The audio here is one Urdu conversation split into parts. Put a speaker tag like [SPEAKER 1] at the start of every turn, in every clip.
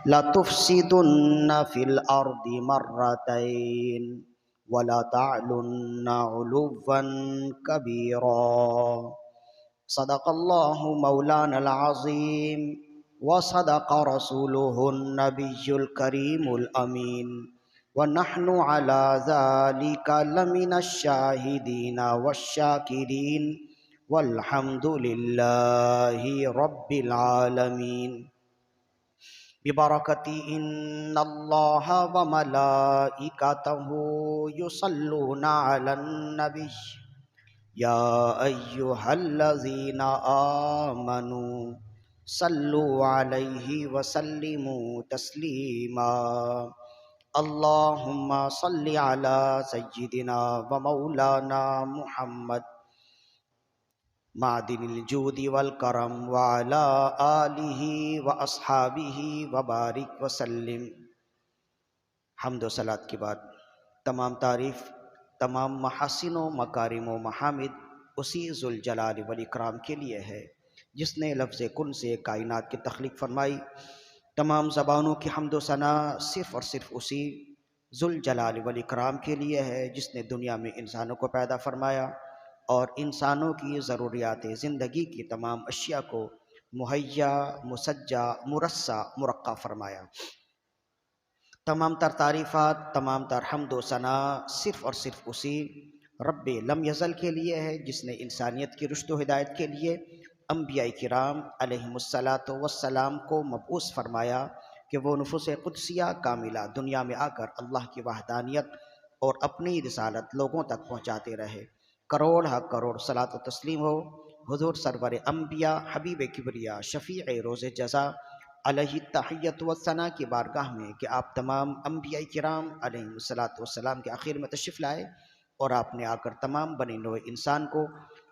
[SPEAKER 1] لَتُفْسِدُنَّ فِي الْأَرْضِ مَرَّتَيْنِ وَلَا تَعْلُنَّ عُلُوًّا كَبِيرًا۔ صدق اللہ مولانا العظیم وصدق رسولہ النبی الکریم الامین ونحن علی ذلک لمن الشاہدین والشاکرین والحمد للہ رب العالمین۔ ببرکت ان اللہ وملائکتہ یصلون علی النبی یا ایہا الذین آمنوا صلوا علیہ وسلموا تسلیما۔ اللہم صل علی سیدنا ومولانا محمد معدن الجود والکرم وعلی آلہ واصحابہ وبارک وسلم۔ حمد و صلاۃ کے بعد تمام تعریف، تمام محاسن و مکارم و محامد اسی ذوالجلال والاکرام کے لیے ہے جس نے لفظ کن سے کائنات کی تخلیق فرمائی۔ تمام زبانوں کی حمد و ثنا صرف اور صرف اسی ذوالجلال والاکرام کے لیے ہے جس نے دنیا میں انسانوں کو پیدا فرمایا اور انسانوں کی ضروریات زندگی کی تمام اشیاء کو مہیا، مسجع، مرصع، مرقع فرمایا۔ تمام تر تعریفات، تمام تر حمد و ثنا صرف اور صرف اسی رب لم یزل کے لیے ہے جس نے انسانیت کی رشد و ہدایت کے لیے انبیاء کرام علیہم الصلاۃ والسلام کو مبعوث فرمایا کہ وہ نفوس قدسیہ کاملہ دنیا میں آ کر اللہ کی وحدانیت اور اپنی رسالت لوگوں تک پہنچاتے رہے۔ کروڑ ہا کروڑ صلاۃ و تسلیم ہو حضور سرور انبیاء، حبیب کبریا، شفیع روز جزا علیہ التحیۃ والثناء کی بارگاہ میں کہ آپ تمام انبیاء کرام علیہ الصلاۃ والسلام کے آخر میں تشریف لائے اور آپ نے آ کر تمام بنی نوع انسان کو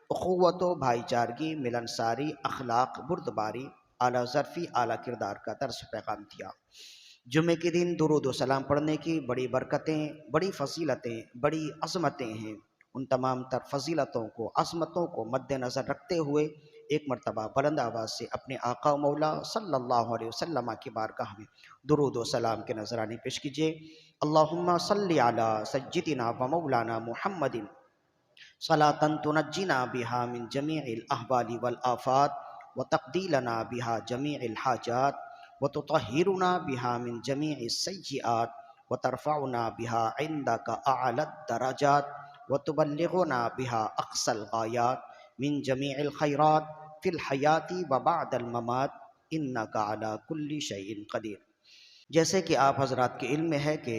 [SPEAKER 1] اخوت و بھائی چارگی، ملنساری، اخلاق، بردباری، اعلیٰ ظرفی، اعلیٰ کردار کا طرز پیغام دیا۔ جمعے کے دن درود و سلام پڑھنے کی بڑی برکتیں، بڑی فضیلتیں، بڑی عظمتیں ہیں۔ ان تمام تر فضیلتوں کو، عظمتوں کو مد نظر رکھتے ہوئے ایک مرتبہ بلند آواز سے اپنے آقا و مولا صلی اللہ علیہ وسلم کی بارگاہ میں درود و سلام کے نذرانے پیش کیجیے۔ اللہم صلی علی سیدنا و مولانا محمد صلاۃ تنجینا بہا من جمیع الاحوال والآفات وتقضی لنا بہا جمیع الحاجات وتطہرنا بہا من جمیع السیئات وترفعنا بہا عندک اعلی الدرجات وتبلغنا بہا اقصى الغایات من جمیع الخیرات فی الحیات وبعد الممات انک علی کل شیء قدیر۔ جیسے کہ آپ حضرات کے علم میں ہے کہ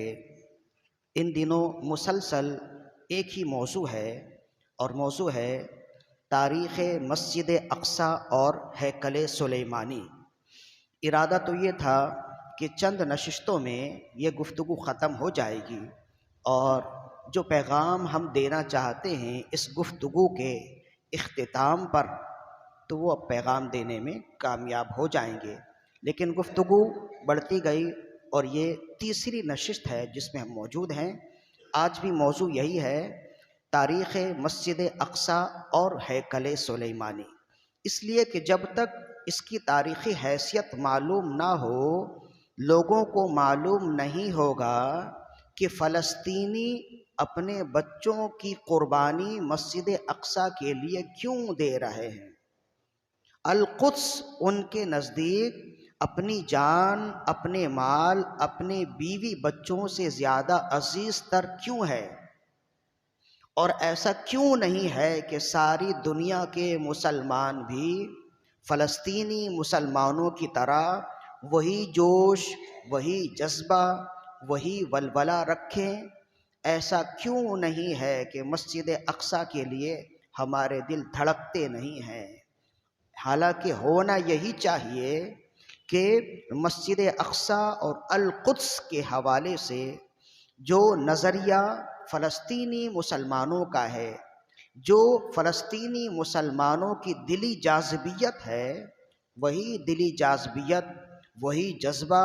[SPEAKER 1] ان دنوں مسلسل ایک ہی موضوع ہے اور موضوع ہے تاریخ مسجد اقصیٰ اور ہیکل سلیمانی۔ ارادہ تو یہ تھا کہ چند نشستوں میں یہ گفتگو ختم ہو جائے گی اور جو پیغام ہم دینا چاہتے ہیں اس گفتگو کے اختتام پر تو وہ پیغام دینے میں کامیاب ہو جائیں گے، لیکن گفتگو بڑھتی گئی اور یہ تیسری نشست ہے جس میں ہم موجود ہیں۔ آج بھی موضوع یہی ہے، تاریخ مسجد اقصیٰ اور ہیکل سلیمانی، اس لیے کہ جب تک اس کی تاریخی حیثیت معلوم نہ ہو، لوگوں کو معلوم نہیں ہوگا کہ فلسطینی اپنے بچوں کی قربانی مسجد اقصیٰ کے لیے کیوں دے رہے ہیں۔ القدس ان کے نزدیک اپنی جان، اپنے مال، اپنے بیوی بچوں سے زیادہ عزیز تر کیوں ہے، اور ایسا کیوں نہیں ہے کہ ساری دنیا کے مسلمان بھی فلسطینی مسلمانوں کی طرح وہی جوش، وہی جذبہ، وہی ولولہ رکھیں؟ ایسا کیوں نہیں ہے کہ مسجد اقصیٰ کے لیے ہمارے دل دھڑکتے نہیں ہیں؟ حالانکہ ہونا یہی چاہیے کہ مسجد اقصیٰ اور القدس کے حوالے سے جو نظریہ فلسطینی مسلمانوں کا ہے، جو فلسطینی مسلمانوں کی دلی جاذبیت ہے، وہی دلی جاذبیت، وہی جذبہ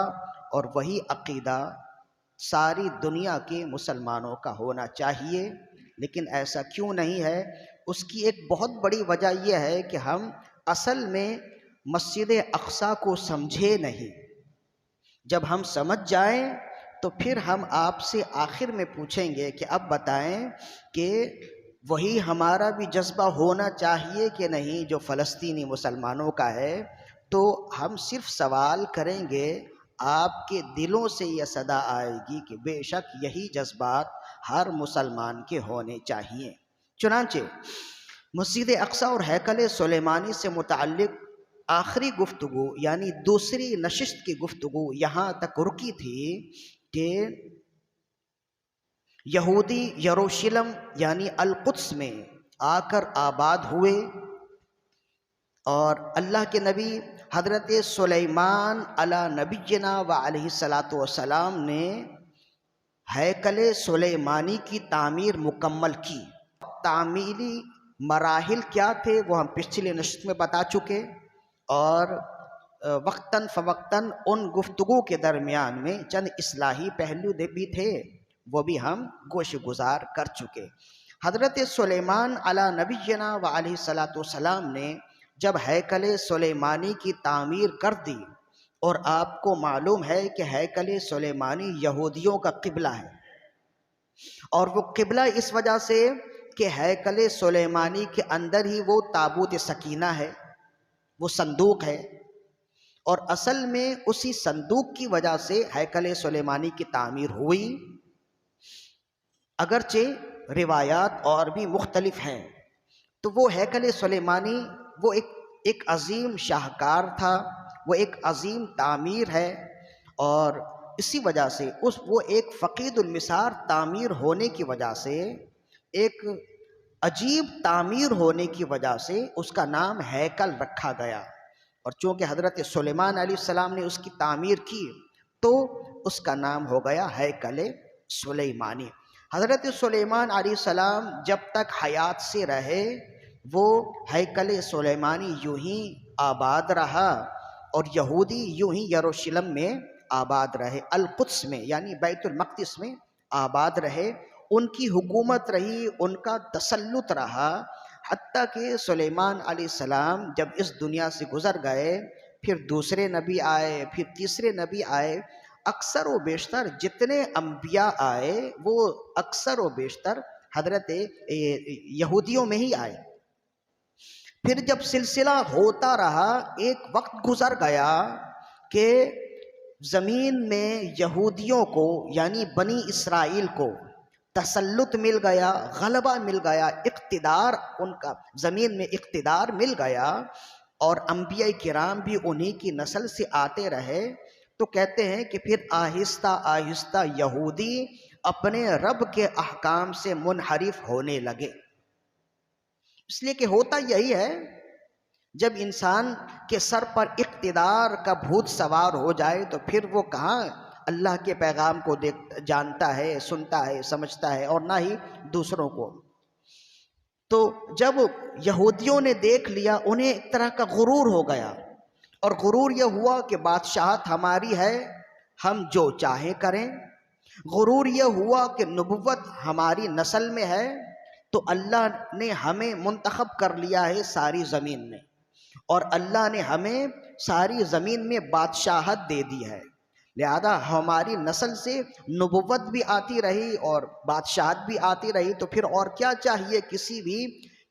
[SPEAKER 1] اور وہی عقیدہ ساری دنیا کے مسلمانوں کا ہونا چاہیے، لیکن ایسا کیوں نہیں ہے؟ اس کی ایک بہت بڑی وجہ یہ ہے کہ ہم اصل میں مسجد اقصیٰ کو سمجھے نہیں۔ جب ہم سمجھ جائیں تو پھر ہم آپ سے آخر میں پوچھیں گے کہ اب بتائیں کہ وہی ہمارا بھی جذبہ ہونا چاہیے کہ نہیں جو فلسطینی مسلمانوں کا ہے. تو ہم صرف سوال کریں گے، آپ کے دلوں سے یہ صدا آئے گی کہ بے شک یہی جذبات ہر مسلمان کے ہونے چاہیے. چنانچہ مسجد اقصی اور ہیکل سلیمانی سے متعلق آخری گفتگو یعنی دوسری نشست کی گفتگو یہاں تک رکی تھی کہ یہودی یروشلم یعنی القدس میں آ کر آباد ہوئے، اور اللہ کے نبی حضرت سلیمان علی نبینا و علیہ الصلاۃ والسلام نے ہیکل سلیمانی کی تعمیر مکمل کی. تعمیری مراحل کیا تھے وہ ہم پچھلے نشست میں بتا چکے، اور وقتاً فوقتاً ان گفتگو کے درمیان میں چند اصلاحی پہلو بھی تھے، وہ بھی ہم گوش گزار کر چکے. حضرت سلیمان علی نبینا و علیہ الصلاۃ والسلام نے جب ہیکل سلیمانی کی تعمیر کر دی، اور آپ کو معلوم ہے کہ ہیکل سلیمانی یہودیوں کا قبلہ ہے، اور وہ قبلہ اس وجہ سے کہ ہیکل سلیمانی کے اندر ہی وہ تابوت سکینہ ہے، وہ صندوق ہے، اور اصل میں اسی صندوق کی وجہ سے ہیکل سلیمانی کی تعمیر ہوئی. اگرچہ روایات اور بھی مختلف ہیں، تو وہ ہیکل سلیمانی وہ ایک عظیم شاہکار تھا، وہ ایک عظیم تعمیر ہے، اور اسی وجہ سے وہ ایک فقید المثار تعمیر ہونے کی وجہ سے، ایک عجیب تعمیر ہونے کی وجہ سے اس کا نام ہیکل رکھا گیا. اور چونکہ حضرت سلیمان علیہ السلام نے اس کی تعمیر کی تو اس کا نام ہو گیا ہیکل سلیمانی. حضرت سلیمان علیہ السلام جب تک حیات سے رہے وہ ہیکل سلیمانی یوں ہی آباد رہا، اور یہودی یوں ہی یروشلم میں آباد رہے، القدس میں یعنی بیت المقدس میں آباد رہے. ان کی حکومت رہی، ان کا تسلط رہا، حتیٰ کہ سلیمان علیہ السلام جب اس دنیا سے گزر گئے، پھر دوسرے نبی آئے، پھر تیسرے نبی آئے. اکثر و بیشتر جتنے انبیاء آئے وہ اکثر و بیشتر حضرت یہودیوں میں ہی آئے. پھر جب سلسلہ ہوتا رہا، ایک وقت گزر گیا کہ زمین میں یہودیوں کو یعنی بنی اسرائیل کو تسلط مل گیا، غلبہ مل گیا، اقتدار ان کا زمین میں اقتدار مل گیا، اور انبیاء کرام بھی انہی کی نسل سے آتے رہے. تو کہتے ہیں کہ پھر آہستہ آہستہ یہودی اپنے رب کے احکام سے منحرف ہونے لگے. اس لیے کہ ہوتا یہی ہے، جب انسان کے سر پر اقتدار کا بھوت سوار ہو جائے تو پھر وہ کہاں اللہ کے پیغام کو جانتا ہے، سنتا ہے، سمجھتا ہے، اور نہ ہی دوسروں کو. تو جب یہودیوں نے دیکھ لیا، انہیں ایک طرح کا غرور ہو گیا، اور غرور یہ ہوا کہ بادشاہت ہماری ہے، ہم جو چاہیں کریں. غرور یہ ہوا کہ نبوت ہماری نسل میں ہے، تو اللہ نے ہمیں منتخب کر لیا ہے ساری زمین میں، اور اللہ نے ہمیں ساری زمین میں بادشاہت دے دی ہے، لہذا ہماری نسل سے نبوت بھی آتی رہی اور بادشاہت بھی آتی رہی. تو پھر اور کیا چاہیے کسی بھی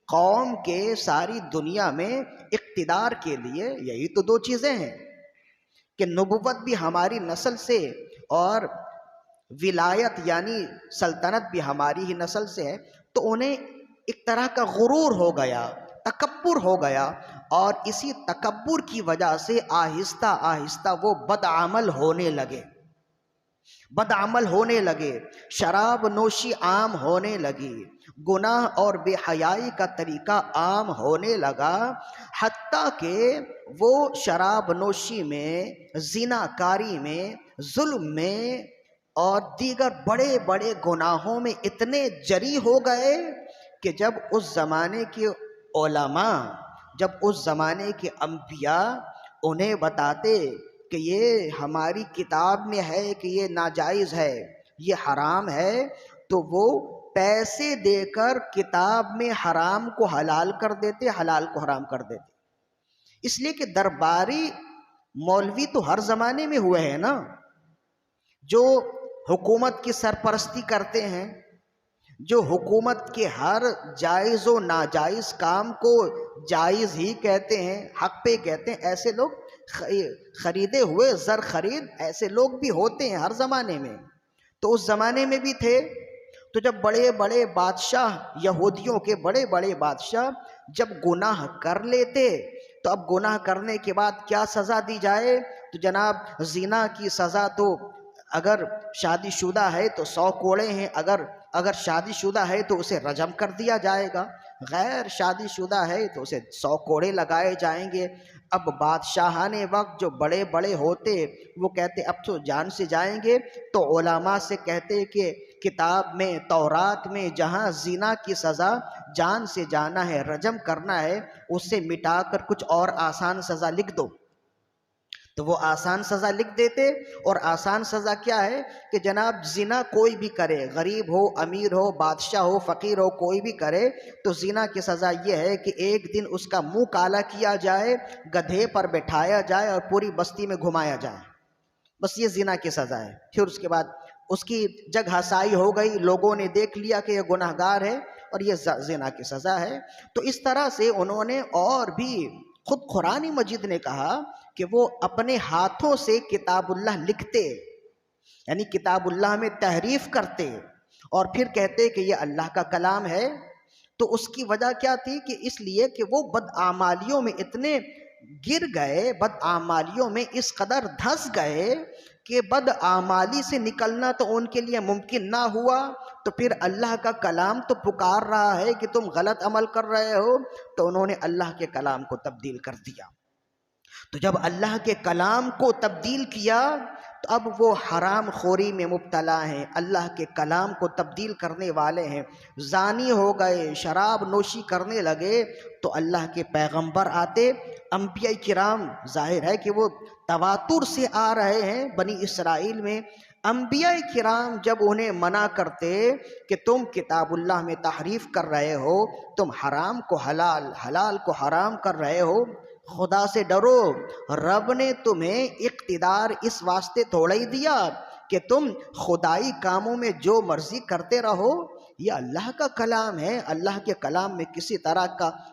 [SPEAKER 1] قوم کے ساری دنیا میں اقتدار کے لیے؟ یہی تو دو چیزیں ہیں کہ نبوت بھی ہماری نسل سے اور ولایت یعنی سلطنت بھی ہماری ہی نسل سے ہے. تو انہیں ایک طرح کا غرور ہو گیا، تکبر ہو گیا، اور اسی تکبر کی وجہ سے آہستہ آہستہ وہ بدعمل ہونے لگے، بدعمل ہونے لگے، شراب نوشی عام ہونے لگی، گناہ اور بے حیائی کا طریقہ عام ہونے لگا، حتیٰ کہ وہ شراب نوشی میں، زنا کاری میں، ظلم میں اور دیگر بڑے بڑے گناہوں میں اتنے جری ہو گئے کہ جب اس زمانے کے علماء، جب اس زمانے کے انبیاء انہیں بتاتے کہ یہ ہماری کتاب میں ہے کہ یہ ناجائز ہے، یہ حرام ہے، تو وہ پیسے دے کر کتاب میں حرام کو حلال کر دیتے، حلال کو حرام کر دیتے. اس لیے کہ درباری مولوی تو ہر زمانے میں ہوئے ہیں نا، جو حکومت کی سرپرستی کرتے ہیں، جو حکومت کے ہر جائز و ناجائز کام کو جائز ہی کہتے ہیں، حق پہ کہتے ہیں، ایسے لوگ خریدے ہوئے زر خرید ایسے لوگ بھی ہوتے ہیں ہر زمانے میں. تو اس زمانے میں بھی تھے. تو جب بڑے بڑے بادشاہ، یہودیوں کے بڑے بڑے بادشاہ جب گناہ کر لیتے تو اب گناہ کرنے کے بعد کیا سزا دی جائے؟ تو جناب زنا کی سزا تو اگر شادی شدہ ہے تو 100 کوڑے ہیں، اگر شادی شدہ ہے تو اسے رجم کر دیا جائے گا، غیر شادی شدہ ہے تو اسے 100 کوڑے لگائے جائیں گے. اب بادشاہان وقت جو بڑے بڑے ہوتے وہ کہتے اب تو جان سے جائیں گے، تو علماء سے کہتے کہ کتاب میں تورات میں جہاں زنا کی سزا جان سے جانا ہے، رجم کرنا ہے، اس سے مٹا کر کچھ اور آسان سزا لکھ دو. تو وہ آسان سزا لکھ دیتے. اور آسان سزا کیا ہے کہ جناب زنا کوئی بھی کرے، غریب ہو، امیر ہو، بادشاہ ہو، فقیر ہو، کوئی بھی کرے تو زنا کی سزا یہ ہے کہ ایک دن اس کا منہ کالا کیا جائے، گدھے پر بٹھایا جائے اور پوری بستی میں گھمایا جائے. بس یہ زنا کی سزا ہے. پھر اس کے بعد اس کی جگ ہسائی ہو گئی، لوگوں نے دیکھ لیا کہ یہ گناہ گار ہے اور یہ زنا کی سزا ہے. تو اس طرح سے انہوں نے اور بھی خود قرآن مجید نے کہا کہ وہ اپنے ہاتھوں سے کتاب اللہ لکھتے، یعنی کتاب اللہ میں تحریف کرتے اور پھر کہتے کہ یہ اللہ کا کلام ہے. تو اس کی وجہ کیا تھی کہ اس لیے کہ وہ بدعمالیوں میں اتنے گر گئے، بدعمالیوں میں اس قدر دھس گئے کہ بدعمالی سے نکلنا تو ان کے لیے ممکن نہ ہوا. تو پھر اللہ کا کلام تو پکار رہا ہے کہ تم غلط عمل کر رہے ہو، تو انہوں نے اللہ کے کلام کو تبدیل کر دیا. تو جب اللہ کے کلام کو تبدیل کیا تو اب وہ حرام خوری میں مبتلا ہیں، اللہ کے کلام کو تبدیل کرنے والے ہیں، زانی ہو گئے، شراب نوشی کرنے لگے. تو اللہ کے پیغمبر آتے، انبیاء کرام ظاہر ہے کہ وہ تواتر سے آ رہے ہیں بنی اسرائیل میں. انبیاء کرام جب انہیں منع کرتے کہ تم کتاب اللہ میں تحریف کر رہے ہو، تم حرام کو حلال، حلال کو حرام کر رہے ہو، خدا سے ڈرو، رب نے تمہیں اقتدار اس واسطے تھوڑا ہی دیا کہ تم خدائی کاموں میں جو مرضی کرتے رہو. یہ اللہ کا کلام ہے، اللہ کے کلام میں کسی طرح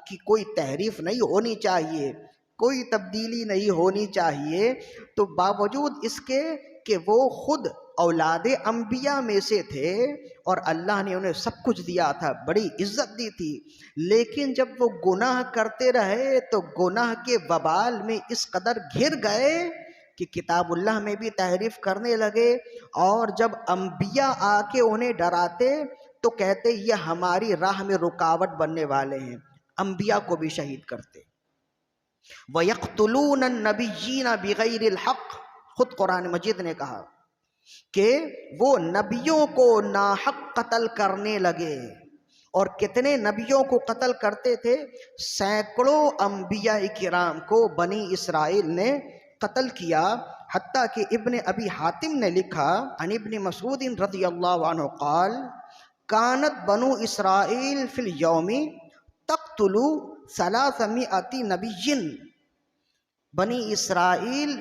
[SPEAKER 1] کی کوئی تحریف نہیں ہونی چاہیے، کوئی تبدیلی نہیں ہونی چاہیے. تو باوجود اس کے کہ وہ خود اولاد انبیاء میں سے تھے اور اللہ نے انہیں سب کچھ دیا تھا، بڑی عزت دی تھی، لیکن جب وہ گناہ کرتے رہے تو گناہ کے وبال میں اس قدر گھر گئے کہ کتاب اللہ میں بھی تحریف کرنے لگے. اور جب انبیاء آ کے انہیں ڈراتے تو کہتے یہ ہماری راہ میں رکاوٹ بننے والے ہیں، انبیاء کو بھی شہید کرتے. وَيَقْتُلُونَ النَّبِيِّينَ بِغَيْرِ الْحَقِّ، خود قرآن مجید نے کہا کہ وہ نبیوں کو ناحق قتل کرنے لگے. اور کتنے نبیوں کو قتل کرتے تھے؟ سینکڑوں انبیاء کرام کو بنی اسرائیل نے قتل کیا. حتیٰ کہ ابن ابی حاتم نے لکھا عن ابن مسعود رضی اللہ عنہ قال کانت بنو اسرائیل فی الیوم تقتل 300 نبی. بنی اسرائیل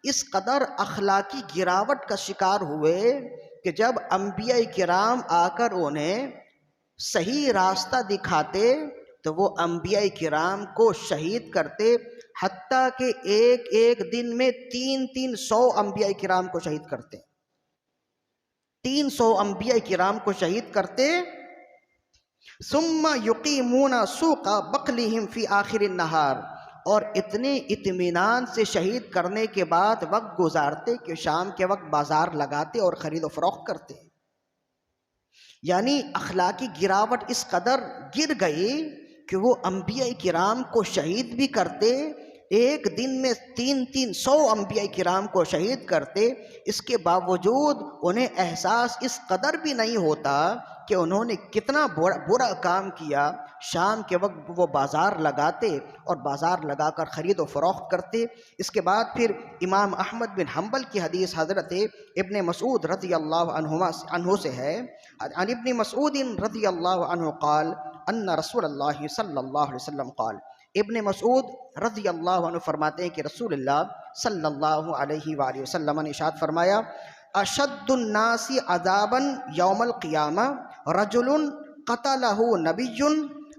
[SPEAKER 1] اس قدر اخلاقی گراوٹ کا شکار ہوئے کہ جب انبیاء کرام آ کر انہیں صحیح راستہ دکھاتے تو وہ انبیاء کرام کو شہید کرتے. حتیٰ کہ ایک ایک دن میں 300 انبیاء کرام کو شہید کرتے، 300 انبیاء کرام کو شہید کرتے. ثم یقیمون سوق بقلہم فی آخر النہار، اور اتنے اطمینان سے شہید کرنے کے بعد وقت گزارتے کہ شام کے وقت بازار لگاتے اور خرید و فروخت کرتے. یعنی اخلاقی گراوٹ اس قدر گر گئی کہ وہ انبیاء کرام کو شہید بھی کرتے، ایک دن میں 300 انبیاء کرام کو شہید کرتے. اس کے باوجود انہیں احساس اس قدر بھی نہیں ہوتا کہ انہوں نے کتنا برا کام کیا. شام کے وقت وہ بازار لگاتے اور بازار لگا کر خرید و فروخت کرتے. اس کے بعد پھر امام احمد بن حنبل کی حدیث حضرت ابن مسعود رضی اللہ عنہ سے ہے، عن ابن مسعود رضی اللہ عنہ قال ان رسول اللہ صلی اللہ علیہ وسلم قال، ابن مسعود رضی اللہ عنہ فرماتے ہیں کہ رسول اللہ صلی اللہ علیہ وآلہ وسلم نے ارشاد فرمایا اشد الناس عذابا یوم القیامہ رجل قتلہ نبی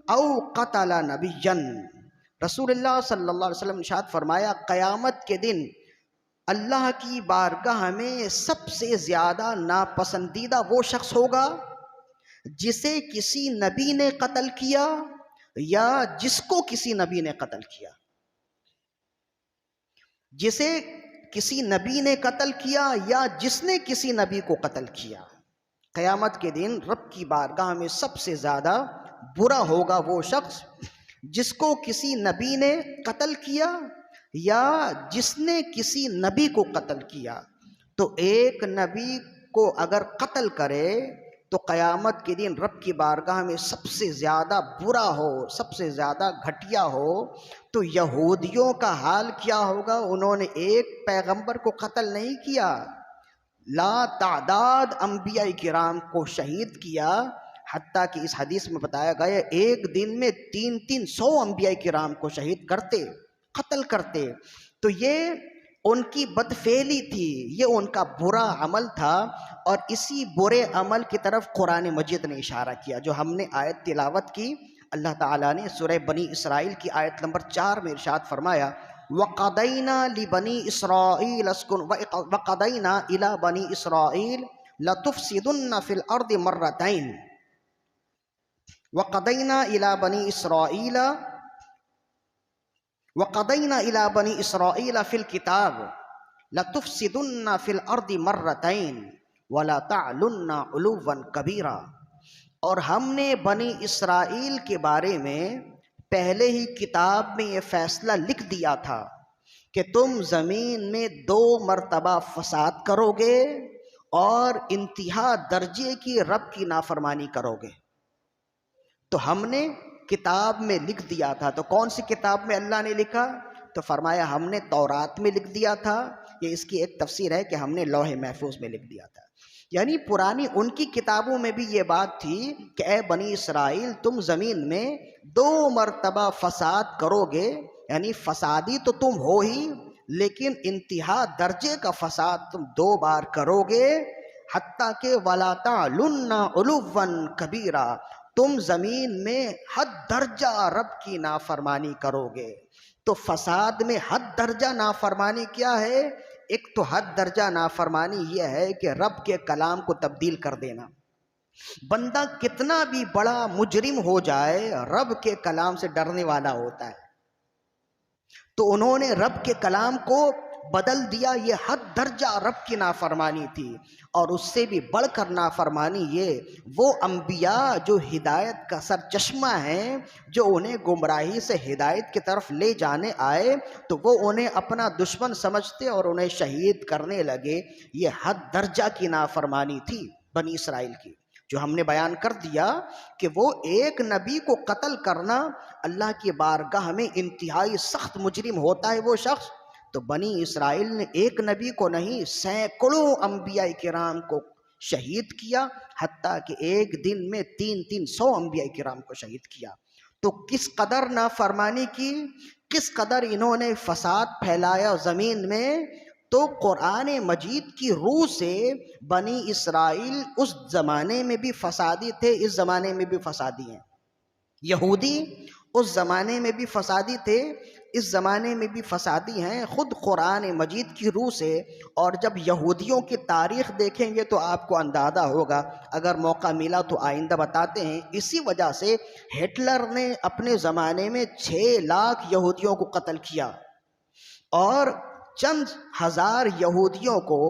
[SPEAKER 1] او قتل نبیا. رسول اللہ صلی اللہ علیہ وسلم نے ارشاد فرمایا قیامت کے دن اللہ کی بارگاہ میں سب سے زیادہ ناپسندیدہ وہ شخص ہوگا جسے کسی نبی نے قتل کیا یا جس کو کسی نبی نے قتل کیا. جسے کسی نبی نے قتل کیا یا جس نے کسی نبی کو قتل کیا. قیامت کے دن رب کی بارگاہ میں سب سے زیادہ برا ہوگا وہ شخص جس کو کسی نبی نے قتل کیا یا جس نے کسی نبی کو قتل کیا. تو ایک نبی کو اگر قتل کرے تو قیامت کے دن رب کی بارگاہ میں سب سے زیادہ برا ہو، سب سے زیادہ گھٹیا ہو. تو یہودیوں کا حال کیا ہوگا؟ انہوں نے ایک پیغمبر کو قتل نہیں کیا، لا تعداد انبیاء کرام کو شہید کیا. حتیٰ کہ اس حدیث میں بتایا گیا ایک دن میں 300 انبیاء کرام کو شہید کرتے، قتل کرتے. تو یہ ان کی بدفعلی تھی، یہ ان کا برا عمل تھا. اور اسی برے عمل کی طرف قرآن مجید نے اشارہ کیا جو ہم نے آیت تلاوت کی. اللہ تعالیٰ نے سورہ بنی اسرائیل کی آیت نمبر 4 میں ارشاد فرمایا وَقَضَيْنَا لِبَنِي إِسْرَائِيلَ وَقَضَيْنَا إِلَى بَنِي إِسْرَائِيلَ لَتُفْسِدُنَّ فِي الْأَرْضِ مَرَّتَيْنِ وَقَضَيْنَا إِلَى بَنِي إِسْرَائِيلَ وَقَضَيْنَا إِلَى بَنِي إِسْرَائِيلَ فِي الْكِتَابِ لَتُفْسِدُنَّ فِي الْأَرْضِ مَرَّتَيْنِ وَلَا تَعْلُنَّ عُلُوًّا كَبِيرًا. اور ہم نے بنی اسرائیل کے بارے میں پہلے ہی کتاب میں یہ فیصلہ لکھ دیا تھا کہ تم زمین میں 2 مرتبہ فساد کرو گے اور انتہا درجے کی رب کی نافرمانی کرو گے. تو ہم نے کتاب میں لکھ دیا تھا. تو کون سی کتاب میں اللہ نے لکھا؟ تو فرمایا ہم نے تورات میں لکھ دیا تھا. یہ اس کی ایک تفسیر ہے کہ ہم نے لوح محفوظ میں لکھ دیا تھا. یعنی پرانی ان کی کتابوں میں بھی یہ بات تھی کہ اے بنی اسرائیل تم زمین میں 2 مرتبہ فساد کرو گے. یعنی فسادی تو تم ہو ہی، لیکن انتہا درجے کا فساد تم 2 بار کرو گے. حتیٰ کہ وَلَا تَعْلُنَّ عُلُوًّا كَبِيرًا، تم زمین میں حد درجہ رب کی نافرمانی کرو گے. تو فساد میں حد درجہ نافرمانی کیا ہے؟ ایک تو حد درجہ نافرمانی یہ ہے کہ رب کے کلام کو تبدیل کر دینا. بندہ کتنا بھی بڑا مجرم ہو جائے رب کے کلام سے ڈرنے والا ہوتا ہے. تو انہوں نے رب کے کلام کو بدل دیا. یہ حد درجہ رب کی نافرمانی تھی. اور اس سے بھی بڑھ کر نافرمانی یہ وہ انبیاء جو ہدایت کا سرچشمہ ہیں، جو انہیں گمراہی سے ہدایت کی طرف لے جانے آئے تو وہ انہیں اپنا دشمن سمجھتے اور انہیں شہید کرنے لگے. یہ حد درجہ کی نافرمانی تھی بنی اسرائیل کی، جو ہم نے بیان کر دیا کہ وہ ایک نبی کو قتل کرنا اللہ کی بارگاہ میں انتہائی سخت مجرم ہوتا ہے وہ شخص. تو بنی اسرائیل نے ایک نبی کو نہیں سینکڑوں انبیاء کرام کو شہید کیا. حتیٰ کہ ایک دن میں 300 انبیاء کرام کو شہید کیا. تو کس قدر نافرمانی کی، کس قدر انہوں نے فساد پھیلایا زمین میں. تو قرآن مجید کی روح سے بنی اسرائیل اس زمانے میں بھی فسادی تھے، اس زمانے میں بھی فسادی ہیں. یہودی اس زمانے میں بھی فسادی تھے، اس زمانے میں بھی فسادی ہیں. خود قرآن مجید کی روح سے. اور جب یہودیوں کی تاریخ دیکھیں گے تو آپ کو اندازہ ہوگا، اگر موقع ملا تو آئندہ بتاتے ہیں. اسی وجہ سے ہٹلر نے اپنے زمانے میں 6 لاکھ یہودیوں کو قتل کیا اور چند ہزار یہودیوں کو،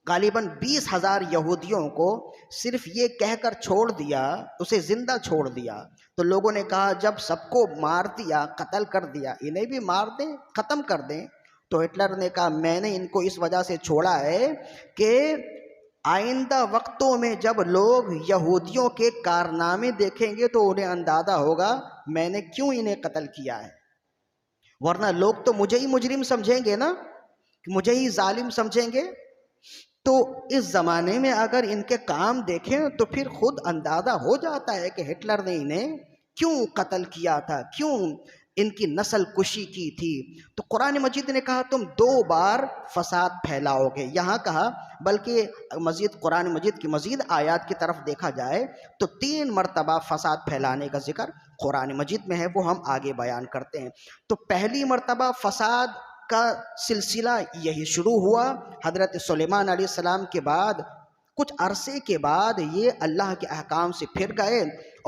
[SPEAKER 1] غالباً 20,000 یہودیوں کو صرف یہ کہہ کر چھوڑ دیا، اسے زندہ چھوڑ دیا. تو لوگوں نے کہا جب سب کو مار دیا، قتل کر دیا، انہیں بھی مار دیں، ختم کر دیں. تو ہٹلر نے کہا میں نے ان کو اس وجہ سے چھوڑا ہے کہ آئندہ وقتوں میں جب لوگ یہودیوں کے کارنامے دیکھیں گے تو انہیں اندازہ ہوگا میں نے کیوں انہیں قتل کیا ہے. ورنہ لوگ تو مجھے ہی مجرم سمجھیں گے نا، مجھے ہی ظالم سمجھیں گے. تو اس زمانے میں اگر ان کے کام دیکھیں تو پھر خود اندازہ ہو جاتا ہے کہ ہٹلر نے انہیں کیوں قتل کیا تھا، کیوں ان کی نسل کشی کی تھی. تو قرآن مجید نے کہا تم 2 بار فساد پھیلاؤ گے. یہاں کہا بلکہ مزید قرآن مجید کی مزید آیات کی طرف دیکھا جائے تو 3 مرتبہ فساد پھیلانے کا ذکر قرآن مجید میں ہے، وہ ہم آگے بیان کرتے ہیں. تو پہلی مرتبہ فساد کا سلسلہ یہی شروع ہوا حضرت سلیمان علیہ السلام کے بعد. کچھ عرصے کے بعد یہ اللہ کے احکام سے پھر گئے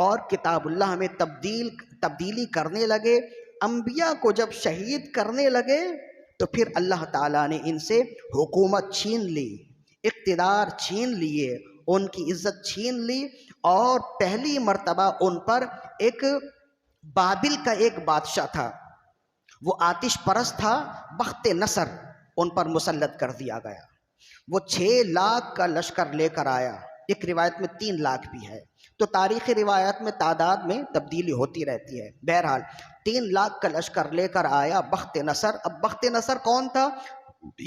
[SPEAKER 1] اور کتاب اللہ میں تبدیلی کرنے لگے. انبیاء کو جب شہید کرنے لگے تو پھر اللہ تعالیٰ نے ان سے حکومت چھین لی، اقتدار چھین لیے، ان کی عزت چھین لی. اور پہلی مرتبہ ان پر ایک بابل کا ایک بادشاہ تھا، وہ آتش پرست تھا، بخت نصر ان پر مسلط کر دیا گیا. وہ 6 لاکھ کا لشکر لے کر آیا، ایک روایت میں 3 لاکھ بھی ہے، تو تاریخی روایات میں تعداد میں تبدیلی ہوتی رہتی ہے. بہرحال 3 لاکھ کا لشکر لے کر آیا بخت نصر. اب بخت نصر کون تھا؟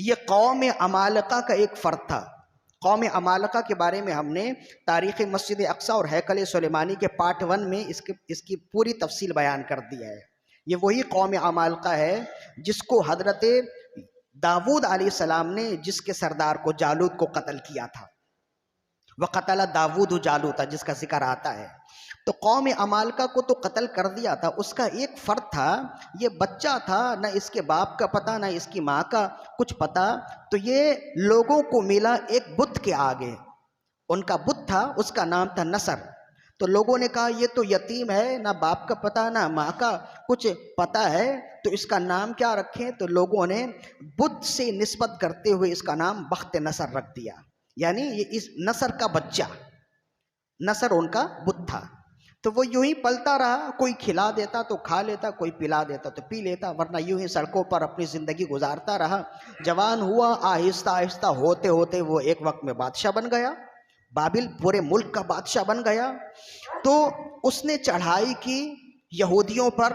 [SPEAKER 1] یہ قوم عمالقہ کا ایک فرد تھا. قوم عمالقہ کے بارے میں ہم نے تاریخ مسجد اقصی اور ہیکل سلیمانی کے پارٹ 1 میں اس کی پوری تفصیل بیان کر دیا ہے. یہ وہی قوم عمالقہ ہے جس کو حضرت داود علیہ السلام نے جس کے سردار کو جالوت کو قتل کیا تھا. وَقَتَلَ داود جالوت جس کا ذکر آتا ہے. تو قوم عمالقہ کو تو قتل کر دیا تھا. اس کا ایک فرد تھا، یہ بچہ تھا، نہ اس کے باپ کا پتہ نہ اس کی ماں کا کچھ پتہ. تو یہ لوگوں کو ملا ایک بت کے آگے. ان کا بت تھا، اس کا نام تھا نصر. تو لوگوں نے کہا یہ تو یتیم ہے، نہ باپ کا پتہ نہ ماں کا کچھ پتہ ہے، تو اس کا نام کیا رکھیں؟ تو لوگوں نے بت سے نسبت کرتے ہوئے اس کا نام بخت نصر رکھ دیا. یعنی یہ اس نصر کا بچہ، نصر ان کا بت تھا. تو وہ یوں ہی پلتا رہا، کوئی کھلا دیتا تو کھا لیتا، کوئی پلا دیتا تو پی لیتا، ورنہ یوں ہی سڑکوں پر اپنی زندگی گزارتا رہا. جوان ہوا، آہستہ آہستہ ہوتے ہوتے وہ ایک وقت میں بادشاہ بن گیا، بابل پورے ملک کا بادشاہ بن گیا. تو اس نے چڑھائی کی یہودیوں پر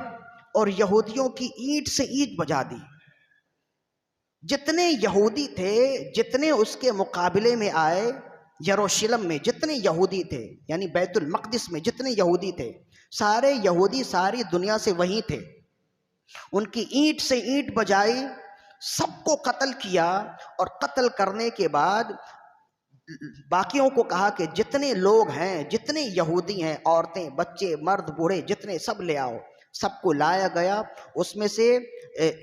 [SPEAKER 1] اور یہودیوں کی اینٹ سے اینٹ بجا دی. جتنے یہودی تھے، جتنے اس کے مقابلے میں آئے، یروشلم میں جتنے یہودی تھے، یعنی بیت المقدس میں جتنے یہودی تھے، سارے یہودی ساری دنیا سے وہیں تھے. ان کی اینٹ سے اینٹ بجائی، سب کو قتل کیا. اور قتل کرنے کے بعد باقیوں کو کہا کہ جتنے لوگ ہیں، جتنے یہودی ہیں، عورتیں، بچے، مرد، بوڑھے، جتنے سب لے آؤ. سب کو لایا گیا. اس میں سے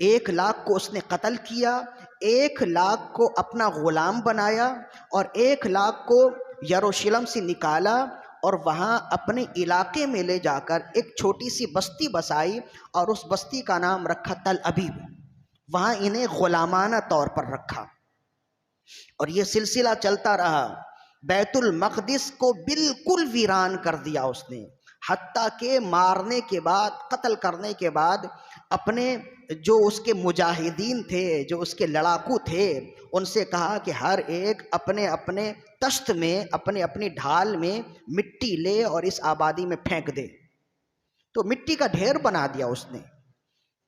[SPEAKER 1] 1 لاکھ کو اس نے قتل کیا، 1 لاکھ کو اپنا غلام بنایا، اور 1 لاکھ کو یروشلم سے نکالا اور وہاں اپنے علاقے میں لے جا کر ایک چھوٹی سی بستی بسائی، اور اس بستی کا نام رکھا تل ابیب. وہاں انہیں غلامانہ طور پر رکھا. اور یہ سلسلہ چلتا رہا. بیت المقدس کو بالکل ویران کر دیا اس نے، حتیٰ کہ مارنے کے بعد، قتل کرنے کے بعد، اپنے جو اس کے مجاہدین تھے، جو اس کے لڑاکو تھے، ان سے کہا کہ ہر ایک اپنے اپنے تشت میں، اپنے اپنی ڈھال میں مٹی لے اور اس آبادی میں پھینک دے. تو مٹی کا ڈھیر بنا دیا اس نے،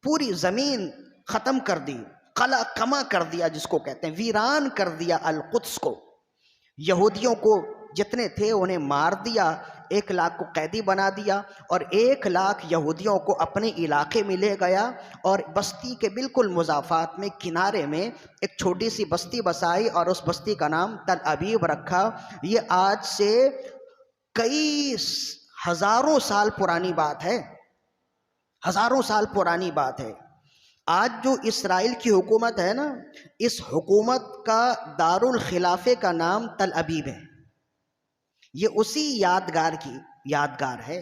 [SPEAKER 1] پوری زمین ختم کر دی، قلع کما کر دیا جس کو کہتے ہیں، ویران کر دیا القدس کو. یہودیوں کو جتنے تھے انہیں مار دیا، 1 لاکھ کو قیدی بنا دیا، اور 1 لاکھ یہودیوں کو اپنے علاقے میں لے گیا، اور بستی کے بالکل مضافات میں کنارے میں ایک چھوٹی سی بستی بسائی، اور اس بستی کا نام تل ابیب رکھا. یہ آج سے کئی ہزاروں سال پرانی بات ہے، ہزاروں سال پرانی بات ہے. آج جو اسرائیل کی حکومت ہے نا، اس حکومت کا دارالخلافے کا نام تل ابیب ہے. یہ اسی یادگار کی یادگار ہے.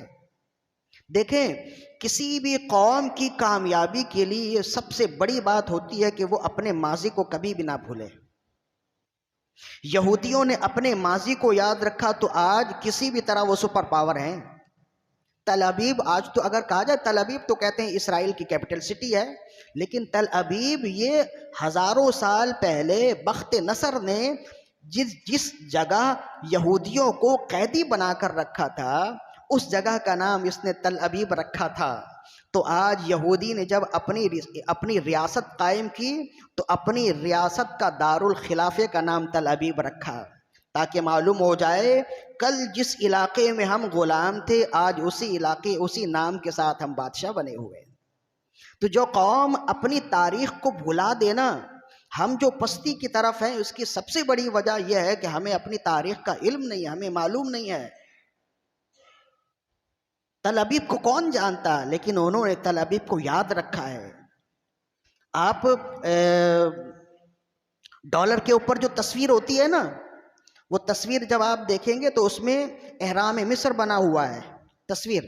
[SPEAKER 1] دیکھیں، کسی بھی قوم کی کامیابی کے لیے یہ سب سے بڑی بات ہوتی ہے کہ وہ اپنے ماضی کو کبھی بھی نہ بھولے. یہودیوں نے اپنے ماضی کو یاد رکھا تو آج کسی بھی طرح وہ سپر پاور ہیں. تل ابیب آج تو اگر کہا جائے تل ابیب تو کہتے ہیں اسرائیل کی کیپٹل سٹی ہے، لیکن تل ابیب یہ ہزاروں سال پہلے بخت نصر نے جس جگہ یہودیوں کو قیدی بنا کر رکھا تھا، اس جگہ کا نام اس نے تل ابیب رکھا تھا. تو آج یہودی نے جب اپنی ریاست قائم کی تو اپنی ریاست کا دارالخلافے کا نام تل ابیب رکھا، تاکہ معلوم ہو جائے کل جس علاقے میں ہم غلام تھے، آج اسی علاقے، اسی نام کے ساتھ ہم بادشاہ بنے ہوئے. تو جو قوم اپنی تاریخ کو بھلا دینا، ہم جو پستی کی طرف ہیں، اس کی سب سے بڑی وجہ یہ ہے کہ ہمیں اپنی تاریخ کا علم نہیں ہے، ہمیں معلوم نہیں ہے۔ تل ابیب کو کون جانتا، لیکن انہوں نے تل ابیب کو یاد رکھا ہے۔ آپ ڈالر کے اوپر جو تصویر ہوتی ہے نا، وہ تصویر جب آپ دیکھیں گے تو اس میں احرام مصر بنا ہوا ہے۔ تصویر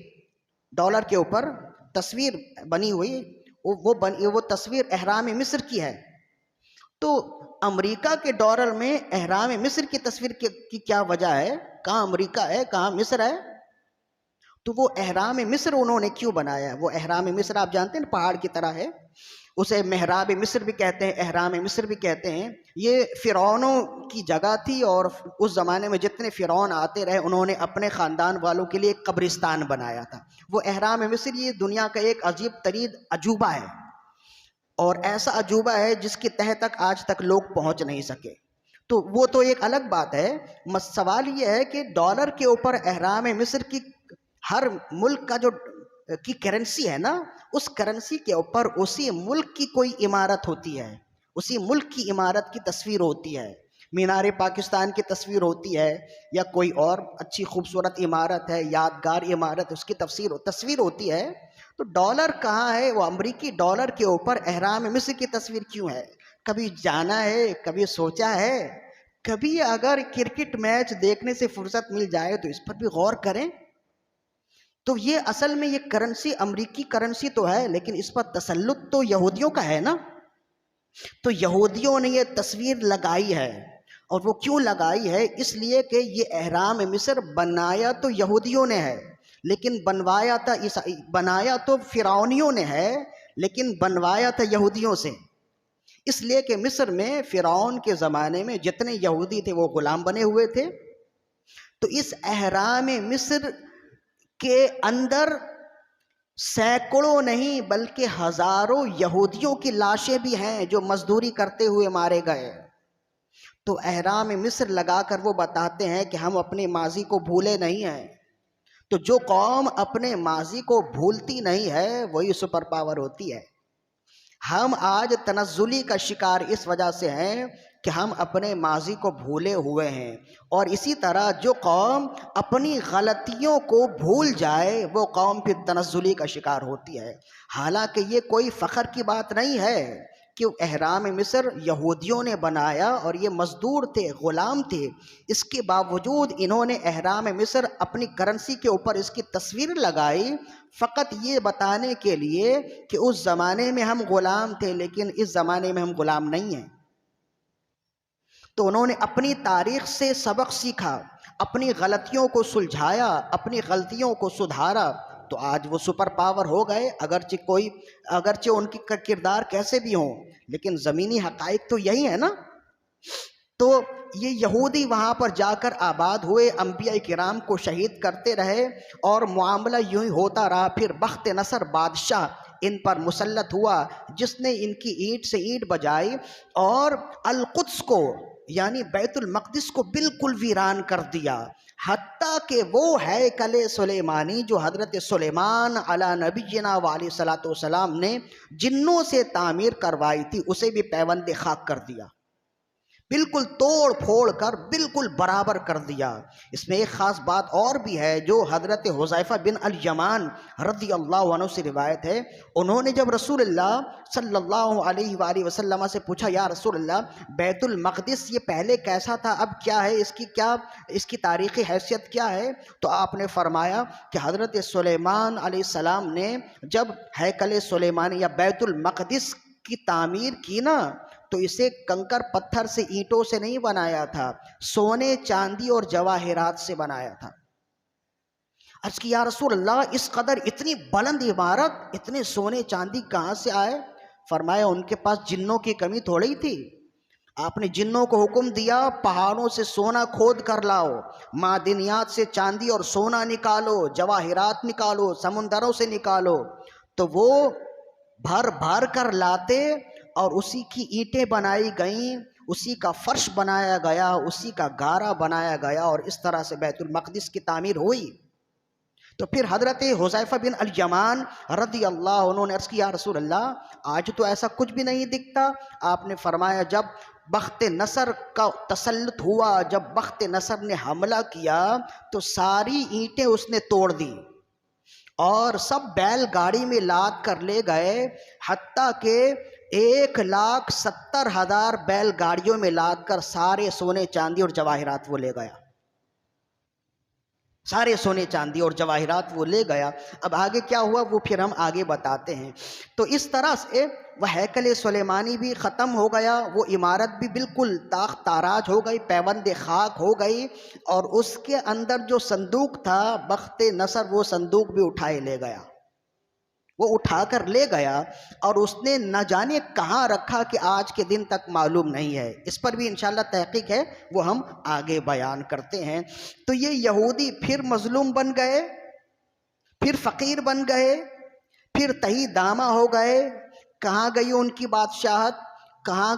[SPEAKER 1] ڈالر کے اوپر تصویر بنی ہوئی، وہ تصویر احرام مصر کی ہے۔ تو امریکہ کے ڈالر میں احرام مصر کی تصویر کی کیا وجہ ہے؟ کہاں امریکہ ہے، کہاں مصر ہے؟ تو وہ احرام مصر انہوں نے کیوں بنایا؟ وہ احرام مصر آپ جانتے ہیں پہاڑ کی طرح ہے، اسے محراب مصر بھی کہتے ہیں، احرام مصر بھی کہتے ہیں۔ یہ فرعونوں کی جگہ تھی، اور اس زمانے میں جتنے فرعون آتے رہے انہوں نے اپنے خاندان والوں کے لیے ایک قبرستان بنایا تھا۔ وہ احرام مصر یہ دنیا کا ایک عجیب ترین عجوبہ ہے، اور ایسا عجوبہ ہے جس کی تہہ تک آج تک لوگ پہنچ نہیں سکے۔ تو وہ تو ایک الگ بات ہے۔ سوال یہ ہے کہ ڈالر کے اوپر احرام مصر کی، ہر ملک کا جو کی کرنسی ہے نا، اس کرنسی کے اوپر اسی ملک کی کوئی عمارت ہوتی ہے، اسی ملک کی عمارت کی تصویر ہوتی ہے۔ مینار پاکستان کی تصویر ہوتی ہے، یا کوئی اور اچھی خوبصورت عمارت ہے، یادگار عمارت، اس کی تصویر ہوتی ہے۔ تو ڈالر کہاں ہے؟ وہ امریکی ڈالر کے اوپر احرام مصر کی تصویر کیوں ہے؟ کبھی جانا ہے، کبھی سوچا ہے؟ کبھی اگر کرکٹ میچ دیکھنے سے فرصت مل جائے تو اس پر بھی غور کریں۔ تو یہ اصل میں یہ کرنسی امریکی کرنسی تو ہے، لیکن اس پر تسلط تو یہودیوں کا ہے نا۔ تو یہودیوں نے یہ تصویر لگائی ہے، اور وہ کیوں لگائی ہے؟ اس لیے کہ یہ احرام مصر بنایا تو یہودیوں نے ہے، لیکن بنایا تو فرعونیوں نے ہے، لیکن بنوایا تھا یہودیوں سے۔ اس لیے کہ مصر میں فرعون کے زمانے میں جتنے یہودی تھے وہ غلام بنے ہوئے تھے۔ تو اس احرام مصر کے اندر سینکڑوں نہیں بلکہ ہزاروں یہودیوں کی لاشیں بھی ہیں جو مزدوری کرتے ہوئے مارے گئے۔ تو احرام مصر لگا کر وہ بتاتے ہیں کہ ہم اپنے ماضی کو بھولے نہیں ہیں۔ تو جو قوم اپنے ماضی کو بھولتی نہیں ہے وہی سپر پاور ہوتی ہے۔ ہم آج تنزلی کا شکار اس وجہ سے ہیں کہ ہم اپنے ماضی کو بھولے ہوئے ہیں، اور اسی طرح جو قوم اپنی غلطیوں کو بھول جائے وہ قوم پھر تنزلی کا شکار ہوتی ہے۔ حالانکہ یہ کوئی فخر کی بات نہیں ہے کہ احرام مصر یہودیوں نے بنایا اور یہ مزدور تھے، غلام تھے، اس کے باوجود انہوں نے احرام مصر اپنی کرنسی کے اوپر اس کی تصویر لگائی، فقط یہ بتانے کے لیے کہ اس زمانے میں ہم غلام تھے لیکن اس زمانے میں ہم غلام نہیں ہیں۔ تو انہوں نے اپنی تاریخ سے سبق سیکھا، اپنی غلطیوں کو سلجھایا، اپنی غلطیوں کو سدھارا، تو آج وہ سپر پاور ہو گئے۔ اگرچہ ان کی کردار کیسے بھی ہوں، لیکن زمینی حقائق تو یہی ہے نا۔ تو یہ یہودی وہاں پر جا کر آباد ہوئے، انبیاء کرام کو شہید کرتے رہے، اور معاملہ یوں ہی ہوتا رہا۔ پھر بخت نصر بادشاہ ان پر مسلط ہوا، جس نے ان کی اینٹ سے اینٹ بجائی اور القدس کو یعنی بیت المقدس کو بالکل ویران کر دیا، حتیٰ کہ وہ ہیکل سلیمانی جو حضرت سلیمان علی نبینا علیہ الصلوۃ والسلام نے جنوں سے تعمیر کروائی تھی اسے بھی پیوند خاک کر دیا، بالکل توڑ پھوڑ کر بالکل برابر کر دیا۔ اس میں ایک خاص بات اور بھی ہے جو حضرت حذیفہ بن الیمان رضی اللہ عنہ سے روایت ہے۔ انہوں نے جب رسول اللہ صلی اللہ علیہ وآلہ وسلم سے پوچھا، یا رسول اللہ بیت المقدس یہ پہلے کیسا تھا، اب کیا ہے، اس کی تاریخی حیثیت کیا ہے؟ تو آپ نے فرمایا کہ حضرت سلیمان علیہ السلام نے جب ہیکل سلیمانی یا بیت المقدس کی تعمیر کی نا، تو اسے کنکر پتھر سے، اینٹوں سے نہیں بنایا تھا، سونے چاندی اور جواہرات سے بنایا تھا۔ عرض کی یا رسول اللہ اس قدر اتنی بلند عمارت، اتنے سونے چاندی کہاں سے آئے؟ فرمایا ان کے پاس جنوں کی کمی تھوڑی تھی، آپ نے جنوں کو حکم دیا پہاڑوں سے سونا کھود کر لاؤ، معدنیات سے چاندی اور سونا نکالو، جواہرات نکالو، سمندروں سے نکالو، تو وہ بھر بھر کر لاتے، اور اسی کی اینٹیں بنائی گئیں، اسی کا فرش بنایا گیا، اسی کا گارا بنایا گیا، اور اس طرح سے بیت المقدس کی تعمیر ہوئی۔ تو پھر حضرت حذیفہ بن الیمان رضی اللہ عنہ نے عرض کیا یا رسول اللہ آج تو ایسا کچھ بھی نہیں دکھتا. آپ نے فرمایا جب بخت نصر کا تسلط ہوا، جب بخت نصر نے حملہ کیا تو ساری اینٹیں اس نے توڑ دی اور سب بیل گاڑی میں لاد کر لے گئے، حتیٰ کہ 1,70,000 بیل گاڑیوں میں لاد کر سارے سونے چاندی اور جواہرات وہ لے گیا، سارے سونے چاندی اور جواہرات وہ لے گیا. اب آگے کیا ہوا وہ پھر ہم آگے بتاتے ہیں. تو اس طرح سے وہ ہیکل سلیمانی بھی ختم ہو گیا، وہ عمارت بھی بالکل تاخت تاراج ہو گئی، پیوند خاک ہو گئی، اور اس کے اندر جو صندوق تھا بخت نصر وہ صندوق بھی اٹھائے لے گیا، وہ اٹھا کر لے گیا، اور اس نے نہ جانے کہاں رکھا کہ آج کے دن تک معلوم نہیں ہے. اس پر بھی انشاءاللہ تحقیق ہے، وہ ہم آگے بیان کرتے ہیں. تو یہ یہودی پھر مظلوم بن گئے، پھر فقیر بن گئے، پھر تہی دامہ ہو گئے. کہاں گئی ان کی بادشاہت، کہاں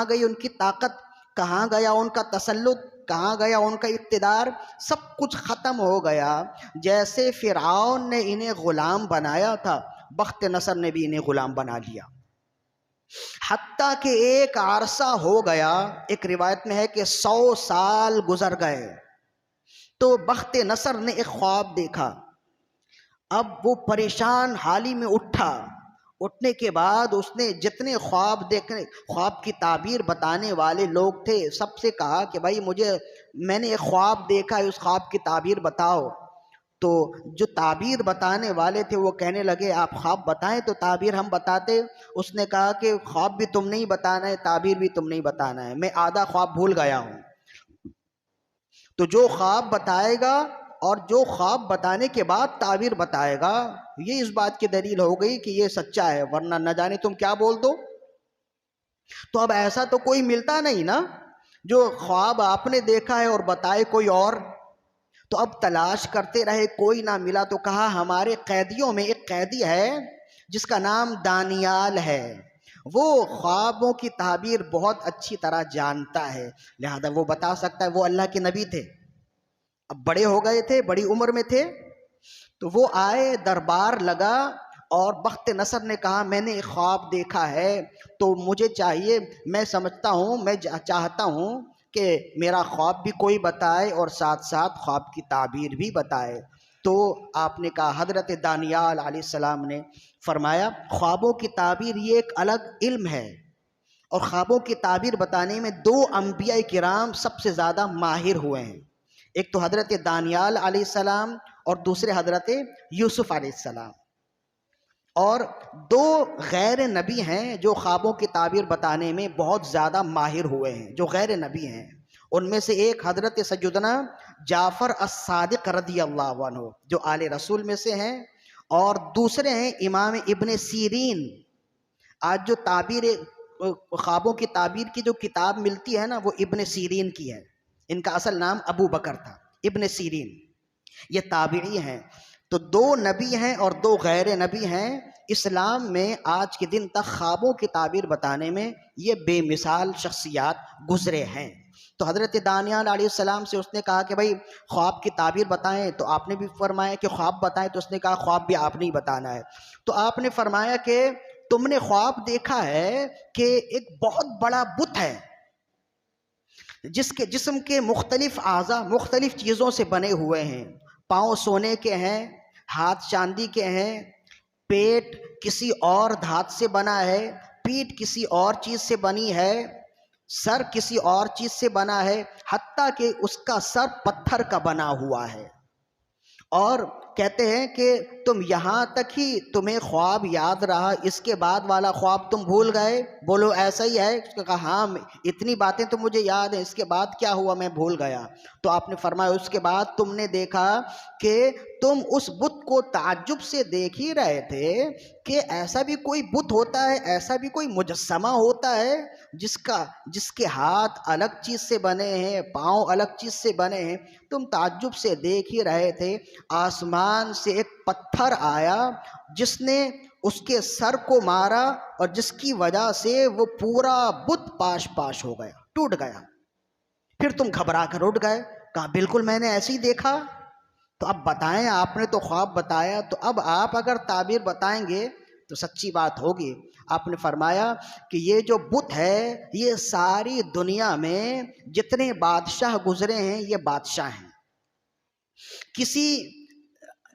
[SPEAKER 1] گئی ان کی طاقت، کہاں گیا ان کا تسلط، کہاں گیا ان کا اقتدار، سب کچھ ختم ہو گیا. جیسے فرعون نے انہیں غلام بنایا تھا، بخت نصر نے بھی انہیں غلام بنا لیا. حتیٰ کہ ایک عرصہ ہو گیا، ایک روایت میں ہے کہ 100 سال گزر گئے تو بخت نصر نے ایک خواب دیکھا. اب وہ پریشان حالی میں اٹھنے کے بعد اس نے جتنے خواب کی تعبیر بتانے والے لوگ تھے سب سے کہا کہ بھائی میں نے ایک خواب دیکھا ہے، اس خواب کی تعبیر بتاؤ. تو جو تعبیر بتانے والے تھے وہ کہنے لگے آپ خواب بتائیں تو تعبیر ہم بتاتے. اس نے کہا کہ خواب بھی تم نہیں بتانا ہے، تعبیر بھی تم نہیں بتانا ہے، میں آدھا خواب بھول گیا ہوں. تو جو خواب بتائے گا اور جو خواب بتانے کے بعد تعبیر بتائے گا، یہ اس بات کی دلیل ہو گئی کہ یہ سچا ہے، ورنہ نہ جانے تم کیا بول دو. تو اب ایسا تو کوئی ملتا نہیں نا جو خواب آپ نے دیکھا ہے اور بتائے کوئی اور. تو اب تلاش کرتے رہے، کوئی نہ ملا. تو کہا ہمارے قیدیوں میں ایک قیدی ہے جس کا نام دانیال ہے، وہ خوابوں کی تعبیر بہت اچھی طرح جانتا ہے، لہذا وہ بتا سکتا ہے. وہ اللہ کے نبی تھے، اب بڑے ہو گئے تھے، بڑی عمر میں تھے. تو وہ آئے، دربار لگا، اور بخت نصر نے کہا میں نے ایک خواب دیکھا ہے تو مجھے چاہیے، میں سمجھتا ہوں، میں چاہتا ہوں کہ میرا خواب بھی کوئی بتائے اور ساتھ ساتھ خواب کی تعبیر بھی بتائے. تو آپ نے کہا، حضرت دانیال علیہ السلام نے فرمایا خوابوں کی تعبیر یہ ایک الگ علم ہے، اور خوابوں کی تعبیر بتانے میں 2 انبیاء کرام سب سے زیادہ ماہر ہوئے ہیں. ایک تو حضرت دانیال علیہ السلام اور دوسرے حضرت یوسف علیہ السلام. اور 2 غیر نبی ہیں جو خوابوں کی تعبیر بتانے میں بہت زیادہ ماہر ہوئے ہیں، جو غیر نبی ہیں. ان میں سے ایک حضرت سیدنا جعفر الصادق رضی اللہ عنہ جو آل رسول میں سے ہیں، اور دوسرے ہیں امام ابن سیرین. آج جو خوابوں کی تعبیر کی جو کتاب ملتی ہے نا وہ ابن سیرین کی ہے. ان کا اصل نام ابو بکر تھا، ابن سیرین. یہ تابعی ہیں. تو 2 نبی ہیں اور 2 غیر نبی ہیں. اسلام میں آج کے دن تک خوابوں کی تعبیر بتانے میں یہ بے مثال شخصیات گزرے ہیں. تو حضرت دانیال علیہ السلام سے اس نے کہا کہ بھائی خواب کی تعبیر بتائیں، تو آپ نے بھی فرمایا کہ خواب بتائیں، تو اس نے کہا خواب بھی آپ نے ہی بتانا ہے. تو آپ نے فرمایا کہ تم نے خواب دیکھا ہے کہ ایک بہت بڑا بت ہے جس کے جسم کے مختلف اعضاء مختلف چیزوں سے بنے ہوئے ہیں. پاؤں سونے کے ہیں، ہاتھ چاندی کے ہیں، پیٹ کسی اور دھات سے بنا ہے، پیٹھ کسی اور چیز سے بنی ہے، سر کسی اور چیز سے بنا ہے، حتیٰ کہ اس کا سر پتھر کا بنا ہوا ہے. اور کہتے ہیں کہ تم یہاں تک ہی تمہیں خواب یاد رہا، اس کے بعد والا خواب تم بھول گئے؟ بولو ایسا ہی ہے؟ اس نے کہا ہاں اتنی باتیں تو مجھے یاد ہیں، اس کے بعد کیا ہوا میں بھول گیا. تو آپ نے فرمایا اس کے بعد تم نے دیکھا کہ تم اس بت کو تعجب سے دیکھ ہی رہے تھے کہ ایسا بھی کوئی بت ہوتا ہے، ایسا بھی کوئی مجسمہ ہوتا ہے جس کے ہاتھ الگ چیز سے بنے ہیں، پاؤں الگ چیز سے بنے ہیں. تم تعجب سے دیکھ ہی رہے تھے. آسمان سے ایک پتھر آیا جس نے اس کے سر کو مارا، اور جس کی وجہ سے وہ پورا بت پاش پاش ہو گیا، ٹوٹ گیا. پھر تم گھبرا کر اٹھ گئے. کہا بالکل میں نے ایسے ہی دیکھا. تو اب بتائیں، آپ نے تو خواب بتایا، تو اب آپ اگر تعبیر بتائیں گے تو سچی بات ہوگی۔ آپ نے فرمایا کہ یہ جو بت ہے، یہ ساری دنیا میں جتنے بادشاہ گزرے ہیں یہ بادشاہ ہیں۔ کسی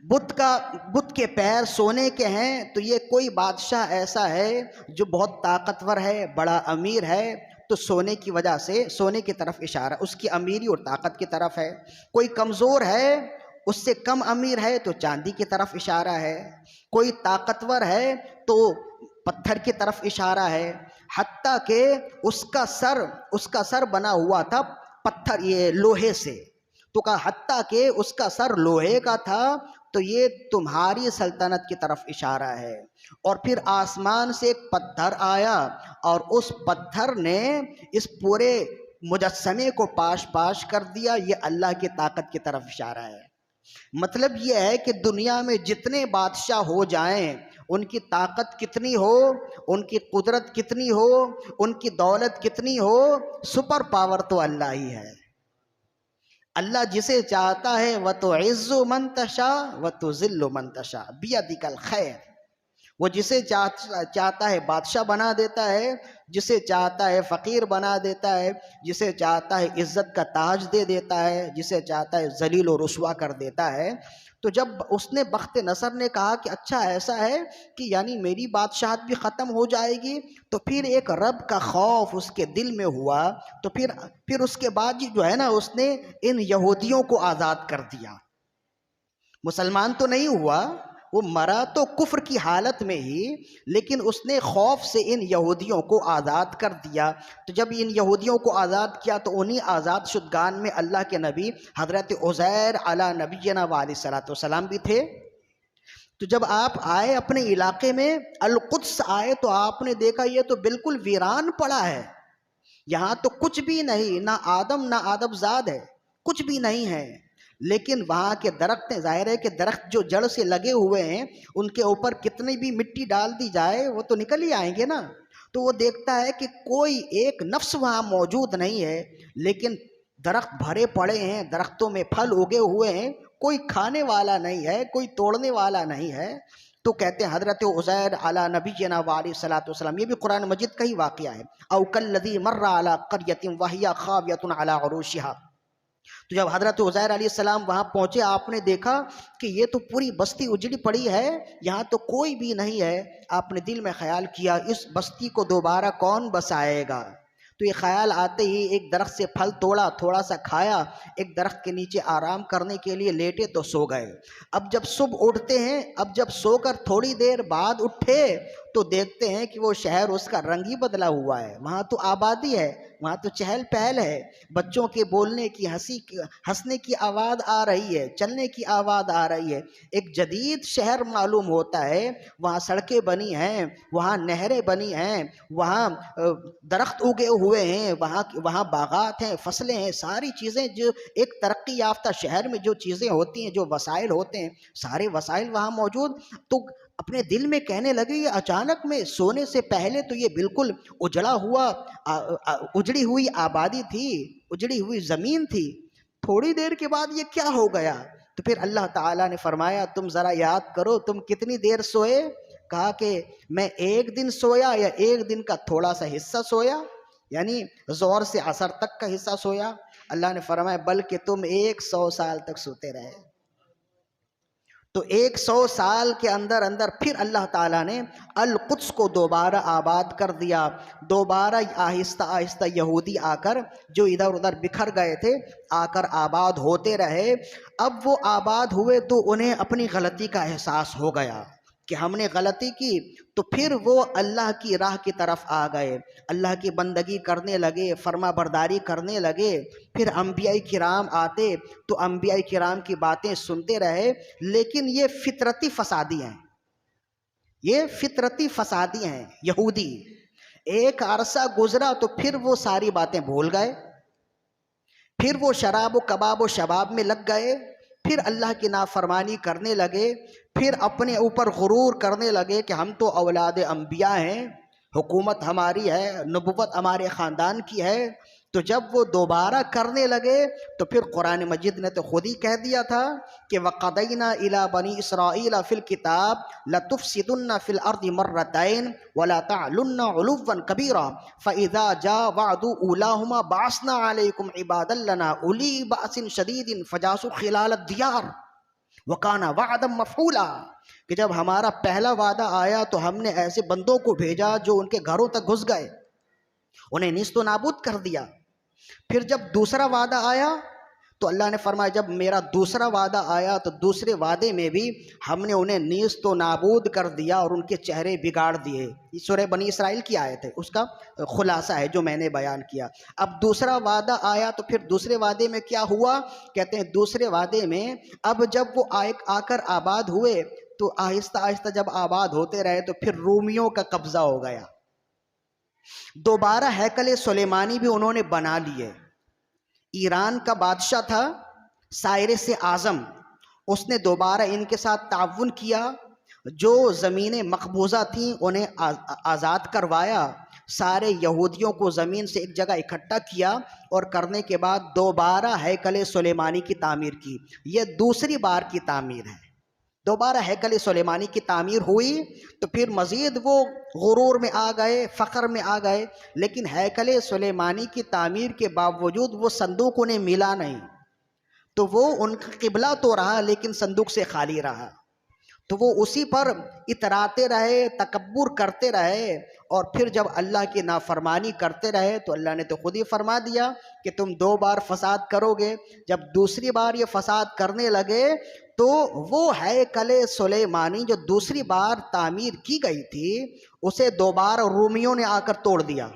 [SPEAKER 1] بت کے پیر سونے کے ہیں تو یہ کوئی بادشاہ ایسا ہے جو بہت طاقتور ہے، بڑا امیر ہے، تو سونے کی وجہ سے سونے کی طرف اشارہ، اس کی امیری اور طاقت کی طرف ہے۔ کوئی کمزور ہے، اس سے کم امیر ہے تو چاندی کی طرف اشارہ ہے۔ کوئی طاقتور ہے تو پتھر کی طرف اشارہ ہے۔ حتیٰ کہ اس کا سر بنا ہوا تھا پتھر، یہ لوہے سے، تو کہا حتیٰ کہ اس کا سر لوہے کا تھا، تو یہ تمہاری سلطنت کی طرف اشارہ ہے۔ اور پھر آسمان سے ایک پتھر آیا اور اس پتھر نے اس پورے مجسمے کو پاش پاش کر دیا، یہ اللہ کی طاقت کی طرف اشارہ ہے۔ مطلب یہ ہے کہ دنیا میں جتنے بادشاہ ہو جائیں، ان کی طاقت کتنی ہو، ان کی قدرت کتنی ہو، ان کی دولت کتنی ہو، سپر پاور تو اللہ ہی ہے۔ اللہ جسے چاہتا ہے وَتُعِزُّ مَن تَشَاءُ وَتُذِلُّ مَن تَشَاءُ بِيَدِكَ الْخَيْرُ، وہ جسے چاہتا ہے بادشاہ بنا دیتا ہے، جسے چاہتا ہے فقیر بنا دیتا ہے، جسے چاہتا ہے عزت کا تاج دے دیتا ہے، جسے چاہتا ہے ذلیل و رسوا کر دیتا ہے۔ تو جب اس نے بخت نصر نے کہا کہ اچھا ایسا ہے کہ یعنی میری بادشاہت بھی ختم ہو جائے گی، تو پھر ایک رب کا خوف اس کے دل میں ہوا، تو پھر اس کے بعد جو ہے نا، اس نے ان یہودیوں کو آزاد کر دیا۔ مسلمان تو نہیں ہوا، وہ مرا تو کفر کی حالت میں ہی، لیکن اس نے خوف سے ان یہودیوں کو آزاد کر دیا۔ تو جب ان یہودیوں کو آزاد کیا تو انہی آزاد شدگان میں اللہ کے نبی حضرت عزیر علی نبینا علیہ الصلوۃ والسلام بھی تھے۔ تو جب آپ آئے اپنے علاقے میں القدس آئے تو آپ نے دیکھا یہ تو بالکل ویران پڑا ہے، یہاں تو کچھ بھی نہیں، نہ آدم نہ آدم زاد ہے، کچھ بھی نہیں ہے۔ لیکن وہاں کے درخت، ظاہر ہے کہ درخت جو جڑ سے لگے ہوئے ہیں ان کے اوپر کتنی بھی مٹی ڈال دی جائے وہ تو نکل ہی آئیں گے نا۔ تو وہ دیکھتا ہے کہ کوئی ایک نفس وہاں موجود نہیں ہے، لیکن درخت بھرے پڑے ہیں، درختوں میں پھل اگے ہوئے ہیں، کوئی کھانے والا نہیں ہے، کوئی توڑنے والا نہیں ہے۔ تو کہتے ہیں حضرت عزیر علی نبینا علیہ الصلوۃ والسلام، یہ بھی قرآن مجید کا ہی واقعہ ہے، او کالذی مر علی قریۃ وہی خاویۃ علی عروشها۔ تو جب حضرت عزیر علیہ السلام وہاں پہنچے، آپ نے دیکھا کہ یہ تو پوری بستی اجڑی پڑی ہے، یہاں تو کوئی بھی نہیں ہے۔ آپ نے دل میں خیال کیا اس بستی کو دوبارہ کون بسائے گا؟ تو یہ خیال آتے ہی ایک درخت سے پھل توڑا، تھوڑا سا کھایا، ایک درخت کے نیچے آرام کرنے کے لیے لیٹے تو سو گئے۔ اب جب صبح اٹھتے ہیں، اب جب سو کر تھوڑی دیر بعد اٹھے تو دیکھتے ہیں کہ وہ شہر اس کا رنگ ہی بدلا ہوا ہے، وہاں تو آبادی ہے، وہاں تو چہل پہل ہے، بچوں کے بولنے کی، ہنسنے کی آواز آ رہی ہے، چلنے کی آواز آ رہی ہے، ایک جدید شہر معلوم ہوتا ہے۔ وہاں سڑکیں بنی ہیں، وہاں نہریں بنی ہیں، وہاں درخت اگے ہوئے ہیں، وہاں باغات ہیں، فصلیں ہیں، ساری چیزیں جو ایک ترقی یافتہ شہر میں جو چیزیں ہوتی ہیں، جو وسائل ہوتے ہیں، سارے وسائل وہاں موجود۔ تو اپنے دل میں کہنے لگے یہ اچانک میں سونے سے پہلے تو یہ بالکل اجڑی ہوئی آبادی تھی، اجڑی ہوئی زمین تھی، تھوڑی دیر کے بعد یہ کیا ہو گیا؟ تو پھر اللہ تعالیٰ نے فرمایا تم ذرا یاد کرو تم کتنی دیر سوئے؟ کہا کہ میں ایک دن سویا یا ایک دن کا تھوڑا سا حصہ سویا، یعنی ظہر سے عصر تک کا حصہ سویا۔ اللہ نے فرمایا بلکہ تم 100 سال تک سوتے رہے۔ تو 100 سال کے اندر پھر اللہ تعالیٰ نے القدس کو دوبارہ آباد کر دیا۔ دوبارہ آہستہ آہستہ یہودی آ کر جو ادھر ادھر بکھر گئے تھے آ کر آباد ہوتے رہے۔ اب وہ آباد ہوئے تو انہیں اپنی غلطی کا احساس ہو گیا کہ ہم نے غلطی کی، تو پھر وہ اللہ کی راہ کی طرف آ گئے، اللہ کی بندگی کرنے لگے، فرما برداری کرنے لگے۔ پھر انبیاء کرام آتے تو انبیاء کرام کی باتیں سنتے رہے، لیکن یہ فطرتی فسادی ہیں، یہ فطرتی فسادی ہیں یہودی۔ ایک عرصہ گزرا تو پھر وہ ساری باتیں بھول گئے، پھر وہ شراب و کباب و شباب میں لگ گئے، پھر اللہ کی نافرمانی کرنے لگے، پھر اپنے اوپر غرور کرنے لگے کہ ہم تو اولاد انبیاء ہیں، حکومت ہماری ہے، نبوت ہمارے خاندان کی ہے، تو جب وہ دوبارہ کرنے لگے تو پھر قرآن مجید نے تو خود ہی کہہ دیا تھا کہ وَقَضَيْنَا إِلَىٰ بَنِي إِسْرَائِيلَ فِي الْكِتَابِ لَتُفْسِدُنَّ فِي الْأَرْضِ مَرَّتَيْنِ وَلَا تَعْلُنَّ عُلُوًّا كَبِيرًا فَإِذَا جَاءَ وَعْدُ أُولَاهُمَا بَعَثْنَا عَلَيْكُمْ عِبَادًا لَنَا أُولِي بَأْسٍ شَدِيدٍ فَجَاسُوا خِلَالَ الدِّيَارِ وَكَانَ وَعْدًا مَفْعُولًا، کہ جب ہمارا پہلا وعدہ آیا تو ہم نے ایسے بندوں کو بھیجا جو ان کے گھروں تک گھس گئے، انہیں نیست و نابود کر دیا۔ پھر جب دوسرا وعدہ آیا تو اللہ نے فرمایا جب میرا دوسرا وعدہ آیا تو دوسرے وعدے میں بھی ہم نے انہیں نیست و نابود کر دیا اور ان کے چہرے بگاڑ دیے۔ یہ سورہ بنی اسرائیل کی آیت ہے، اس کا خلاصہ ہے جو میں نے بیان کیا۔ اب دوسرا وعدہ آیا تو پھر دوسرے وعدے میں کیا ہوا؟ کہتے ہیں دوسرے وعدے میں اب جب وہ آ کر آباد ہوئے تو آہستہ آہستہ جب آباد ہوتے رہے تو پھر رومیوں کا قبضہ ہو گیا۔ دوبارہ ہیکل سلیمانی بھی انہوں نے بنا لیے۔ ایران کا بادشاہ تھا سائرس اعظم، اس نے دوبارہ ان کے ساتھ تعاون کیا، جو زمینیں مقبوضہ تھیں انہیں آزاد کروایا، سارے یہودیوں کو زمین سے ایک جگہ اکٹھا کیا اور کرنے کے بعد دوبارہ ہیکل سلیمانی کی تعمیر کی۔ یہ دوسری بار کی تعمیر ہے۔ دوبارہ ہیکل سلیمانی کی تعمیر ہوئی تو پھر مزید وہ غرور میں آ گئے، فخر میں آ گئے، لیکن ہیکل سلیمانی کی تعمیر کے باوجود وہ صندوق انہیں ملا نہیں، تو وہ ان کا قبلہ تو رہا لیکن صندوق سے خالی رہا، تو وہ اسی پر اتراتے رہے، تکبر کرتے رہے، اور پھر جب اللہ کی نافرمانی کرتے رہے تو اللہ نے تو خود ہی فرما دیا کہ تم 2 بار فساد کرو گے۔ جب دوسری بار یہ فساد کرنے لگے تو وہ ہیکل سلیمانی جو دوسری بار تعمیر کی گئی تھی اسے دوبارہ رومیوں نے آ کر توڑ دیا۔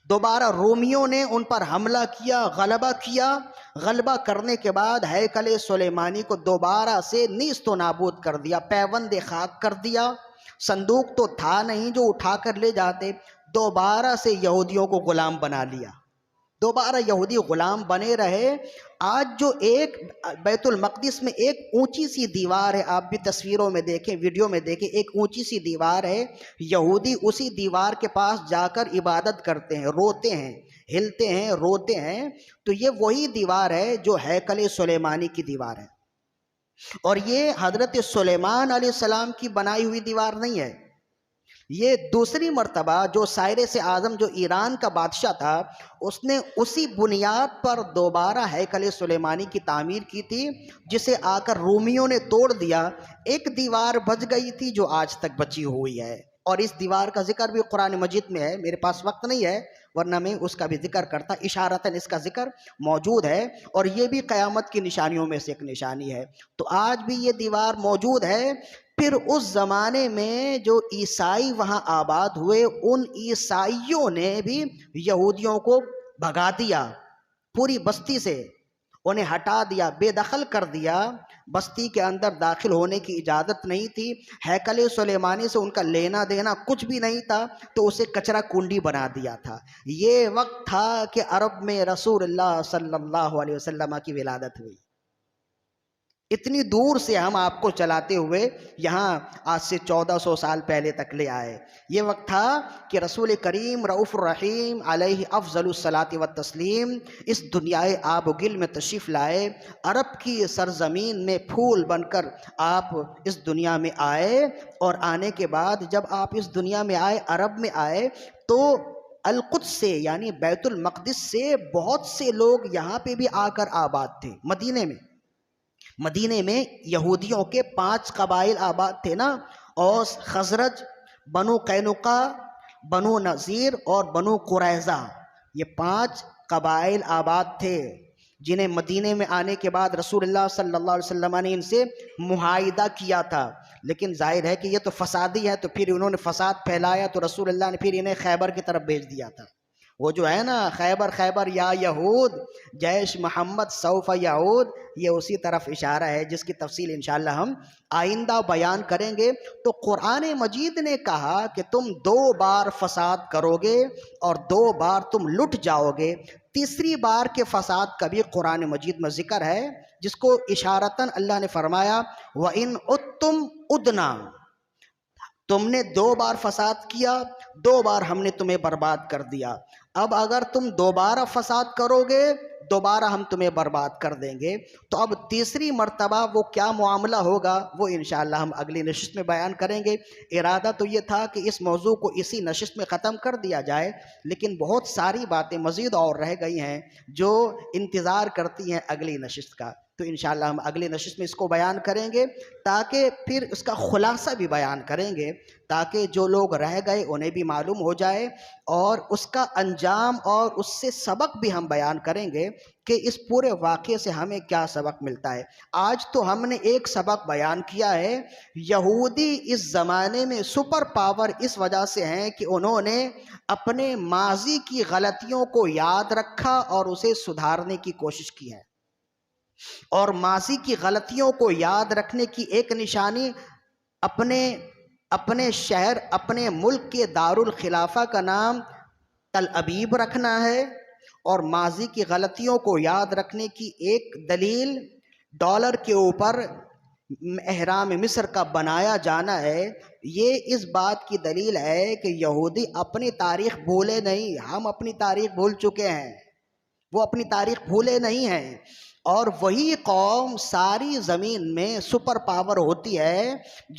[SPEAKER 1] دوبارہ رومیوں نے ان پر حملہ کیا، غلبہ کیا، غلبہ کرنے کے بعد ہیکل سلیمانی کو دوبارہ سے نیست و نابود کر دیا، پیوند خاک کر دیا۔ صندوق تو تھا نہیں جو اٹھا کر لے جاتے، دوبارہ سے یہودیوں کو غلام بنا لیا، دوبارہ یہودی غلام بنے رہے۔ آج جو ایک بیت المقدس میں ایک اونچی سی دیوار ہے، آپ بھی تصویروں میں دیکھیں، ویڈیو میں دیکھیں، ایک اونچی سی دیوار ہے، یہودی اسی دیوار کے پاس جا کر عبادت کرتے ہیں، روتے ہیں، ہلتے ہیں، روتے ہیں، تو یہ وہی دیوار ہے جو ہیکل سلیمانی کی دیوار ہے، اور یہ حضرت سلیمان علیہ السلام کی بنائی ہوئی دیوار نہیں ہے۔ یہ دوسری مرتبہ جو سائرس اعظم جو ایران کا بادشاہ تھا اس نے اسی بنیاد پر دوبارہ ہیکل سلیمانی کی تعمیر کی تھی، جسے آ کر رومیوں نے توڑ دیا۔ ایک دیوار بچ گئی تھی جو آج تک بچی ہوئی ہے، اور اس دیوار کا ذکر بھی قرآن مجید میں ہے، میرے پاس وقت نہیں ہے ورنہ میں اس کا بھی ذکر کرتا، اشارتاً اس کا ذکر موجود ہے، اور یہ بھی قیامت کی نشانیوں میں سے ایک نشانی ہے۔ تو آج بھی یہ دیوار موجود ہے۔ پھر اس زمانے میں جو عیسائی وہاں آباد ہوئے، ان عیسائیوں نے بھی یہودیوں کو بھگا دیا، پوری بستی سے انہیں ہٹا دیا، بے دخل کر دیا، بستی کے اندر داخل ہونے کی اجازت نہیں تھی، ہیکل سلیمانی سے ان کا لینا دینا کچھ بھی نہیں تھا، تو اسے کچرا کنڈی بنا دیا تھا۔ یہ وقت تھا کہ عرب میں رسول اللہ صلی اللہ علیہ وسلم کی ولادت ہوئی۔ اتنی دور سے ہم آپ کو چلاتے ہوئے یہاں آج سے 1400 سال پہلے تک لے آئے۔ یہ وقت تھا کہ رسول کریم رؤوف الرحیم علیہ افضل الصلاۃ والتسلیم اس دنیائے آب و گل میں تشریف لائے، عرب کی سرزمین میں پھول بن کر آپ اس دنیا میں آئے، اور آنے کے بعد جب آپ اس دنیا میں آئے، عرب میں آئے، تو القدس سے یعنی بیت المقدس سے بہت سے لوگ یہاں پہ بھی آ کر آباد تھے۔ مدینے میں یہودیوں کے 5 قبائل آباد تھے نا، اوس، خزرج، بنو قینقاع، بنو نذیر اور بنو قریظہ، یہ 5 قبائل آباد تھے، جنہیں مدینے میں آنے کے بعد رسول اللہ صلی اللہ علیہ وسلم نے ان سے معاہدہ کیا تھا، لیکن ظاہر ہے کہ یہ تو فسادی ہے، تو پھر انہوں نے فساد پھیلایا، تو رسول اللہ نے پھر انہیں خیبر کی طرف بھیج دیا تھا۔ وہ جو ہے نا خیبر یا یہود جیش محمد سوف یعود، یہ اسی طرف اشارہ ہے، جس کی تفصیل انشاءاللہ ہم آئندہ بیان کریں گے۔ تو قرآن مجید نے کہا کہ تم 2 بار فساد کرو گے اور 2 بار تم لٹ جاؤ گے، تیسری بار کے فساد کا بھی قرآن مجید میں ذکر ہے، جس کو اشارتاً اللہ نے فرمایا وَإِنْ عُدْتُمْ عُدْنَا، تم نے 2 بار فساد کیا، 2 بار ہم نے تمہیں برباد کر دیا، اب اگر تم دوبارہ فساد کرو گے دوبارہ ہم تمہیں برباد کر دیں گے۔ تو اب تیسری مرتبہ وہ کیا معاملہ ہوگا وہ انشاءاللہ ہم اگلی نشست میں بیان کریں گے۔ ارادہ تو یہ تھا کہ اس موضوع کو اسی نشست میں ختم کر دیا جائے، لیکن بہت ساری باتیں مزید اور رہ گئی ہیں جو انتظار کرتی ہیں اگلی نشست کا، تو انشاءاللہ ہم اگلی نشست میں اس کو بیان کریں گے، تاکہ پھر اس کا خلاصہ بھی بیان کریں گے، تاکہ جو لوگ رہ گئے انہیں بھی معلوم ہو جائے، اور اس کا انجام اور اس سے سبق بھی ہم بیان کریں گے کہ اس پورے واقعے سے ہمیں کیا سبق ملتا ہے۔ آج تو ہم نے ایک سبق بیان کیا ہے، یہودی اس زمانے میں سپر پاور اس وجہ سے ہیں کہ انہوں نے اپنے ماضی کی غلطیوں کو یاد رکھا اور اسے سدھارنے کی کوشش کی ہے، اور ماضی کی غلطیوں کو یاد رکھنے کی ایک نشانی اپنے شہر، اپنے ملک کے دارالخلافہ کا نام تل ابیب رکھنا ہے، اور ماضی کی غلطیوں کو یاد رکھنے کی ایک دلیل ڈالر کے اوپر احرام مصر کا بنایا جانا ہے۔ یہ اس بات کی دلیل ہے کہ یہودی اپنی تاریخ بھولے نہیں، ہم اپنی تاریخ بھول چکے ہیں، وہ اپنی تاریخ بھولے نہیں ہیں، اور وہی قوم ساری زمین میں سپر پاور ہوتی ہے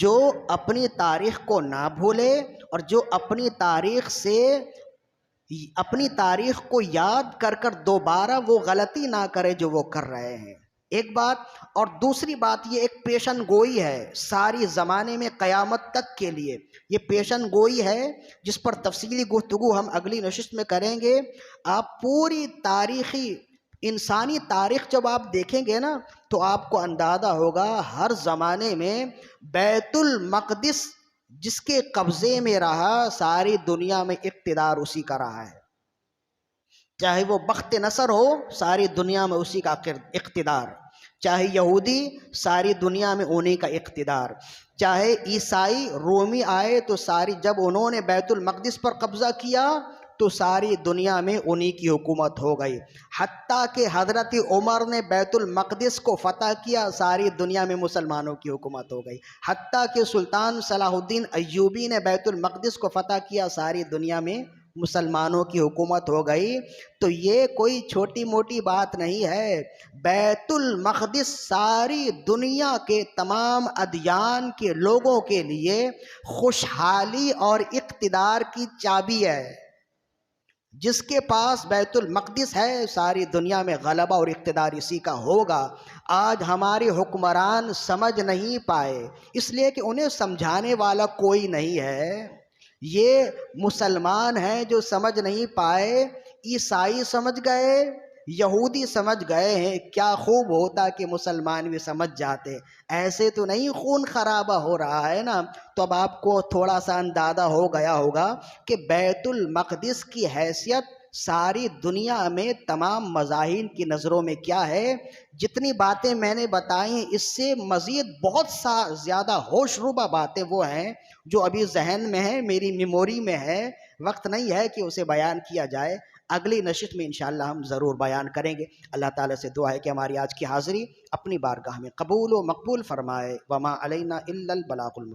[SPEAKER 1] جو اپنی تاریخ کو نہ بھولے، اور جو اپنی تاریخ کو یاد کر کر دوبارہ وہ غلطی نہ کرے جو وہ کر رہے ہیں۔ ایک بات، اور دوسری بات یہ ایک پیشن گوئی ہے ساری زمانے میں قیامت تک کے لیے، یہ پیشن گوئی ہے جس پر تفصیلی گفتگو ہم اگلی نشست میں کریں گے۔ آپ پوری انسانی تاریخ جب آپ دیکھیں گے نا تو آپ کو اندازہ ہوگا ہر زمانے میں بیت المقدس جس کے قبضے میں رہا ساری دنیا میں اقتدار اسی کا رہا ہے، چاہے وہ بخت نصر ہو ساری دنیا میں اسی کا اقتدار، چاہے یہودی ساری دنیا میں انہی کا اقتدار، چاہے عیسائی رومی آئے تو جب انہوں نے بیت المقدس پر قبضہ کیا تو ساری دنیا میں انہی کی حکومت ہو گئی، حتیٰ کہ حضرت عمر نے بیت المقدس کو فتح کیا ساری دنیا میں مسلمانوں کی حکومت ہو گئی، حتیٰ کہ سلطان صلاح الدین ایوبی نے بیت المقدس کو فتح کیا ساری دنیا میں مسلمانوں کی حکومت ہو گئی۔ تو یہ کوئی چھوٹی موٹی بات نہیں ہے، بیت المقدس ساری دنیا کے تمام ادیان کے لوگوں کے لیے خوشحالی اور اقتدار کی چابی ہے، جس کے پاس بیت المقدس ہے ساری دنیا میں غلبہ اور اقتدار اسی کا ہوگا۔ آج ہمارے حکمران سمجھ نہیں پائے اس لیے کہ انہیں سمجھانے والا کوئی نہیں ہے، یہ مسلمان ہیں جو سمجھ نہیں پائے، عیسائی سمجھ گئے، یہودی سمجھ گئے ہیں، کیا خوب ہوتا کہ مسلمان بھی سمجھ جاتے، ایسے تو نہیں خون خرابہ ہو رہا ہے نا۔ تو اب آپ کو تھوڑا سا اندازہ ہو گیا ہوگا کہ بیت المقدس کی حیثیت ساری دنیا میں تمام مذاہب کی نظروں میں کیا ہے۔ جتنی باتیں میں نے بتائیں اس سے مزید بہت زیادہ ہوش ربا باتیں وہ ہیں جو ابھی ذہن میں ہیں، میری میموری میں ہے، وقت نہیں ہے کہ اسے بیان کیا جائے، اگلی نشست میں انشاءاللہ ہم ضرور بیان کریں گے۔ اللہ تعالیٰ سے دعا ہے کہ ہماری آج کی حاضری اپنی بارگاہ میں قبول و مقبول فرمائے۔ وما علینا الا البلاغ المبین۔